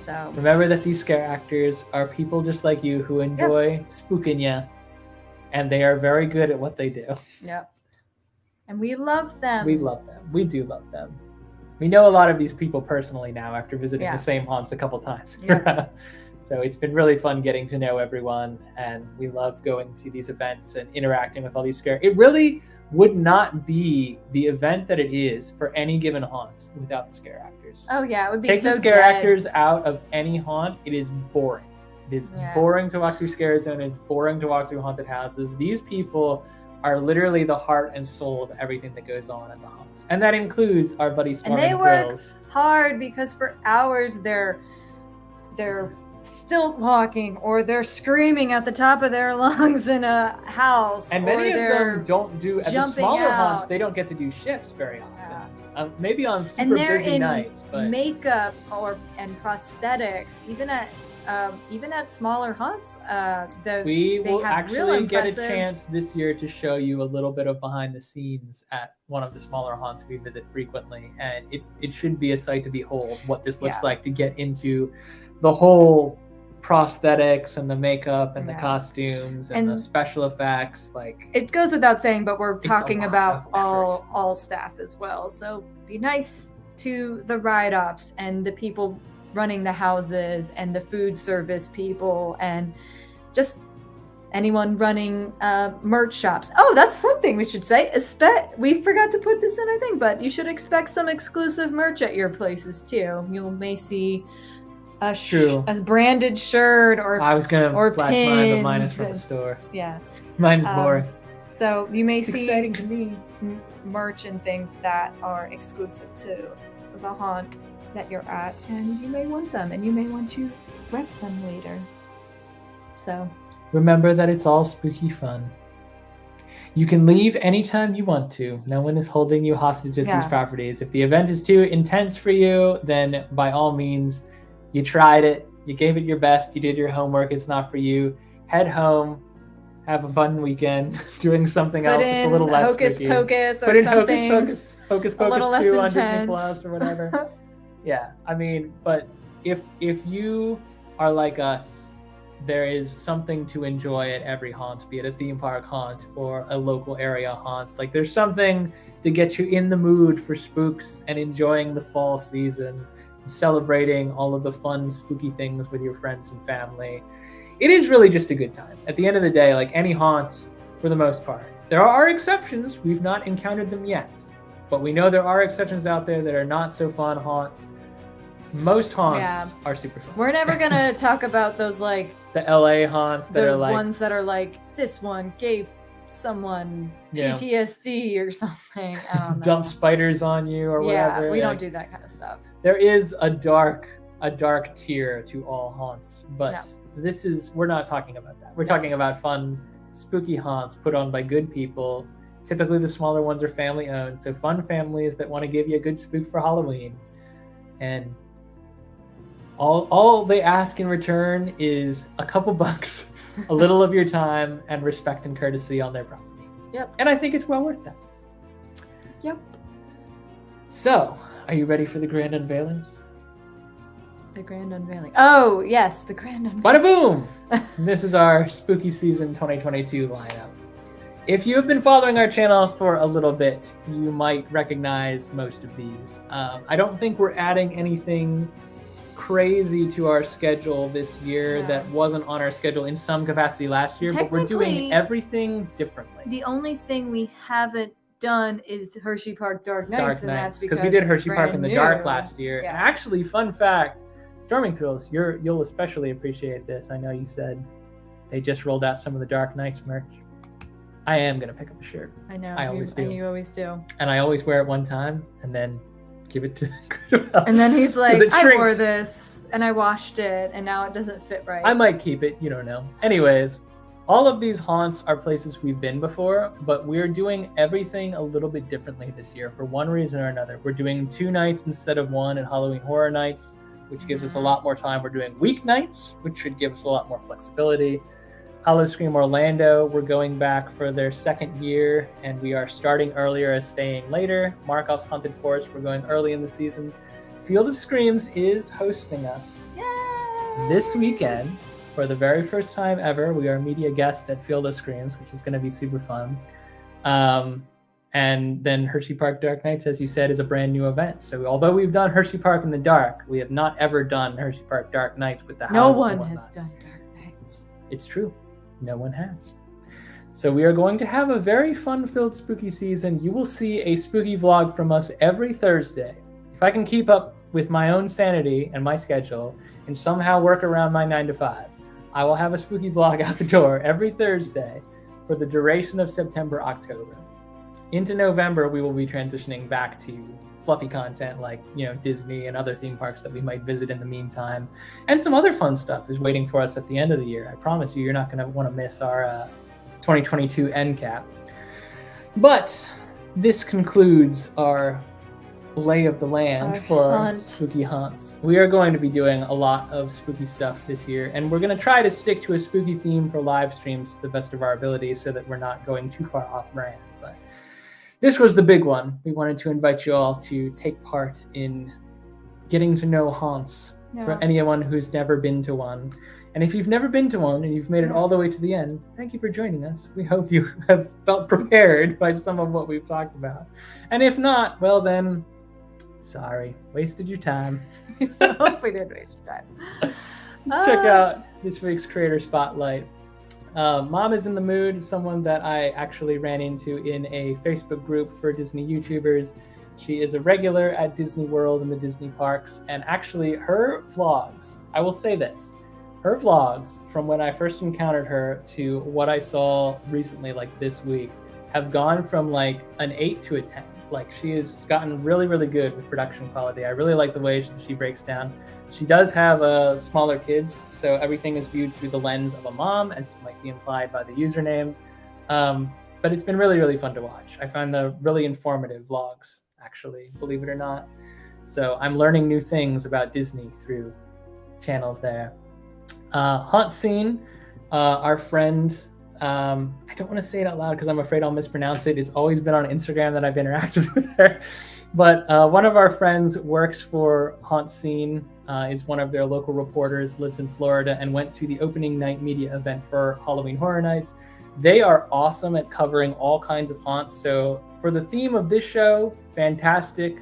So remember that these scare actors are people just like you who enjoy spooking you, and they are very good at what they do. Yep. And we love them. We love them. We do love them. We know a lot of these people personally now after visiting the same haunts a couple times. Yeah. So it's been really fun getting to know everyone, and we love going to these events and interacting with all these scare. It really would not be the event that it is for any given haunt without the scare actors. Oh yeah, it would be Take so the scare dead. actors out of any haunt, it is boring. It is boring to walk through scare zone. It's boring to walk through haunted houses. These people are literally the heart and soul of everything that goes on at the haunts. And that includes our buddy Storm and Thrills. Work hard because for hours they're still walking, or they're screaming at the top of their lungs in a house. And many of them don't do, at the smaller haunts, they don't get to do shifts very often. Yeah. Maybe on super busy nights. But makeup and prosthetics, even at smaller haunts, we will actually get a chance this year to show you a little bit of behind the scenes at one of the smaller haunts we visit frequently, and it should be a sight to behold what this looks like to get into the whole prosthetics and the makeup and the costumes and the special effects. Like, it goes without saying, but we're talking about all staff as well. So be nice to the ride ops and the people running the houses and the food service people and just anyone running merch shops. Oh, that's something we should say. We forgot to put this in, I think, but you should expect some exclusive merch at your places too. You may see a branded shirt or I was gonna flash mine, but mine is from the store. Yeah, mine's boring. So you may see exciting to me merch and things that are exclusive to the haunt that you're at, and you may want them, and you may want to rep them later. So remember that it's all spooky fun. You can leave anytime you want to. No one is holding you hostage at these properties. If the event is too intense for you, then by all means, you tried it. You gave it your best. You did your homework. It's not for you. Head home. Have a fun weekend doing something else that's a little less Hocus spooky. Pocus or Put in something. Hocus Pocus 2 on Disney intense. Plus or whatever. Yeah, I mean, but if you are like us, there is something to enjoy at every haunt, be it a theme park haunt or a local area haunt. Like there's something to get you in the mood for spooks and enjoying the fall season, celebrating all of the fun, spooky things with your friends and family. It is really just a good time. At the end of the day, like any haunt, for the most part. There are exceptions. We've not encountered them yet. But we know there are exceptions out there that are not so fun haunts. Most haunts are super fun. We're never going to talk about those like... the LA haunts that those are like... Those ones that are like, this one gave someone PTSD or something. I don't know. Dump spiders on you or whatever. Yeah, we don't do that kind of stuff. There is a dark tier to all haunts. But we're not talking about that. We're talking about fun, spooky haunts put on by good people. Typically the smaller ones are family owned. So fun families that want to give you a good spook for Halloween. And all they ask in return is a couple bucks, a little of your time, and respect and courtesy on their property. Yep. And I think it's well worth that. Yep. So, are you ready for the grand unveiling? The grand unveiling. Oh, yes, the grand unveiling. Bada boom! This is our spooky season 2022 lineup. If you have been following our channel for a little bit, you might recognize most of these. I don't think we're adding anything crazy to our schedule this year that wasn't on our schedule in some capacity last year, but we're doing everything differently. The only thing we haven't done is Hershey Park Dark Nights, and that's because we did Hershey Park in the new. dark last year. And actually, fun fact, Storming Thrills, you'll especially appreciate this. I know you said they just rolled out some of the Dark Nights merch. I am going to pick up a shirt. I know. I always do. And you always do. And I always wear it one time and then give it to Goodwill. And then he's like, I wore this and I washed it and now it doesn't fit right. I might keep it. You don't know. Anyways, all of these haunts are places we've been before, but we're doing everything a little bit differently this year for one reason or another. We're doing 2 nights instead of 1 at Halloween Horror Nights, which gives us a lot more time. We're doing weeknights, which should give us a lot more flexibility. Howl-o-scream Orlando, we're going back for their 2nd year, and we are starting earlier as staying later. Markov's Haunted Forest, we're going early in the season. Field of Screams is hosting us this weekend. For the very first time ever, we are media guests at Field of Screams, which is going to be super fun. And then Hershey Park Dark Nights, as you said, is a brand new event. So although we've done Hershey Park in the dark, we have not ever done Hershey Park Dark Nights with the houses. No one has done Dark Nights. It's true. No one has. So we are going to have a very fun-filled spooky season. You will see a spooky vlog from us every Thursday. If I can keep up with my own sanity and my schedule and somehow work around my 9 to 5, I will have a spooky vlog out the door every Thursday for the duration of September, October. Into November, we will be transitioning back to fluffy content like, Disney and other theme parks that we might visit in the meantime. And some other fun stuff is waiting for us at the end of the year. I promise you're not going to want to miss our 2022 end cap. But this concludes our lay of the land for spooky haunts. We are going to be doing a lot of spooky stuff this year, and we're going to try to stick to a spooky theme for live streams to the best of our abilities so that we're not going too far off brand. But this was the big one. We wanted to invite you all to take part in getting to know haunts for anyone who's never been to one. And if you've never been to one and you've made it all the way to the end, thank you for joining us. We hope you have felt prepared by some of what we've talked about. And if not, well then, sorry, wasted your time. I hope we did waste your time. Let's check out this week's Creator Spotlight. Mom is in the Mood, someone that I actually ran into in a Facebook group for Disney YouTubers. She is a regular at Disney World and the Disney parks, and actually her vlogs, I will say this, her vlogs from when I first encountered her to what I saw recently, like this week, have gone from like an 8 to a 10. Like she has gotten really, really good with production quality. I really like the way she breaks down. She does have smaller kids, so everything is viewed through the lens of a mom, as might be implied by the username. But it's been really, really fun to watch. I find the really informative vlogs, actually, believe it or not. So I'm learning new things about Disney through channels there. Haunt Scene, our friend, I don't want to say it out loud because I'm afraid I'll mispronounce it. It's always been on Instagram that I've interacted with her. But one of our friends works for Haunt Scene, is one of their local reporters, lives in Florida, and went to the opening night media event for Halloween Horror Nights. They are awesome at covering all kinds of haunts. So for the theme of this show, fantastic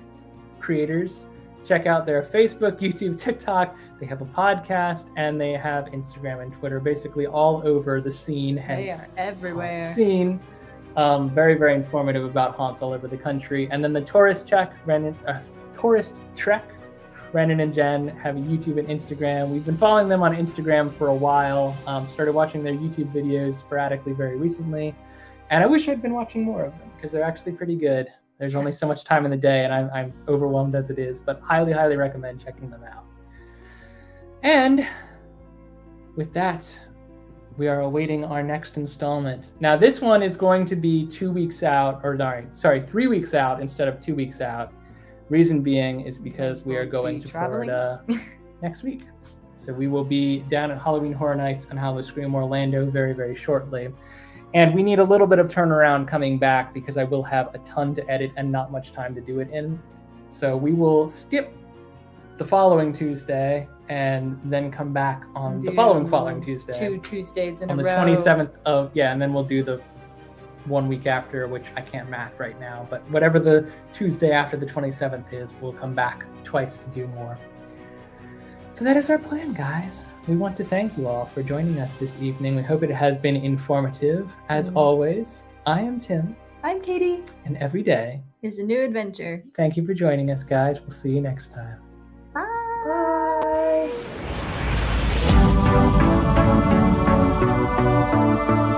creators. Check out their Facebook, YouTube, TikTok. They have a podcast, and they have Instagram and Twitter, basically all over the scene. Hence, they are everywhere. Scene. Very, very informative about haunts all over the country. And then the Tourist Trek, Brandon and Jen have a YouTube and Instagram. We've been following them on Instagram for a while. Started watching their YouTube videos sporadically very recently. And I wish I'd been watching more of them because they're actually pretty good. There's only so much time in the day, and I'm overwhelmed as it is, but highly, highly recommend checking them out. And with that, we are awaiting our next installment. Now, this one is going to be 2 weeks out, or 3 weeks out instead of 2 weeks out. Reason being is because we are going to Florida next week. So we will be down at Halloween Horror Nights and howl-o-scream Orlando very, very shortly. And we need a little bit of turnaround coming back because I will have a ton to edit and not much time to do it in. So we will skip the following Tuesday and then come back on the following Tuesday. 2 Tuesdays in a row. On the 27th of, and then we'll do the 1 week after, which I can't math right now, but whatever the Tuesday after the 27th is, we'll come back twice to do more. So that is our plan, guys. We want to thank you all for joining us this evening. We hope it has been informative. As always, I am Tim. I'm Katie. And every day is a new adventure. Thank you for joining us, guys. We'll see you next time. Bye. Bye.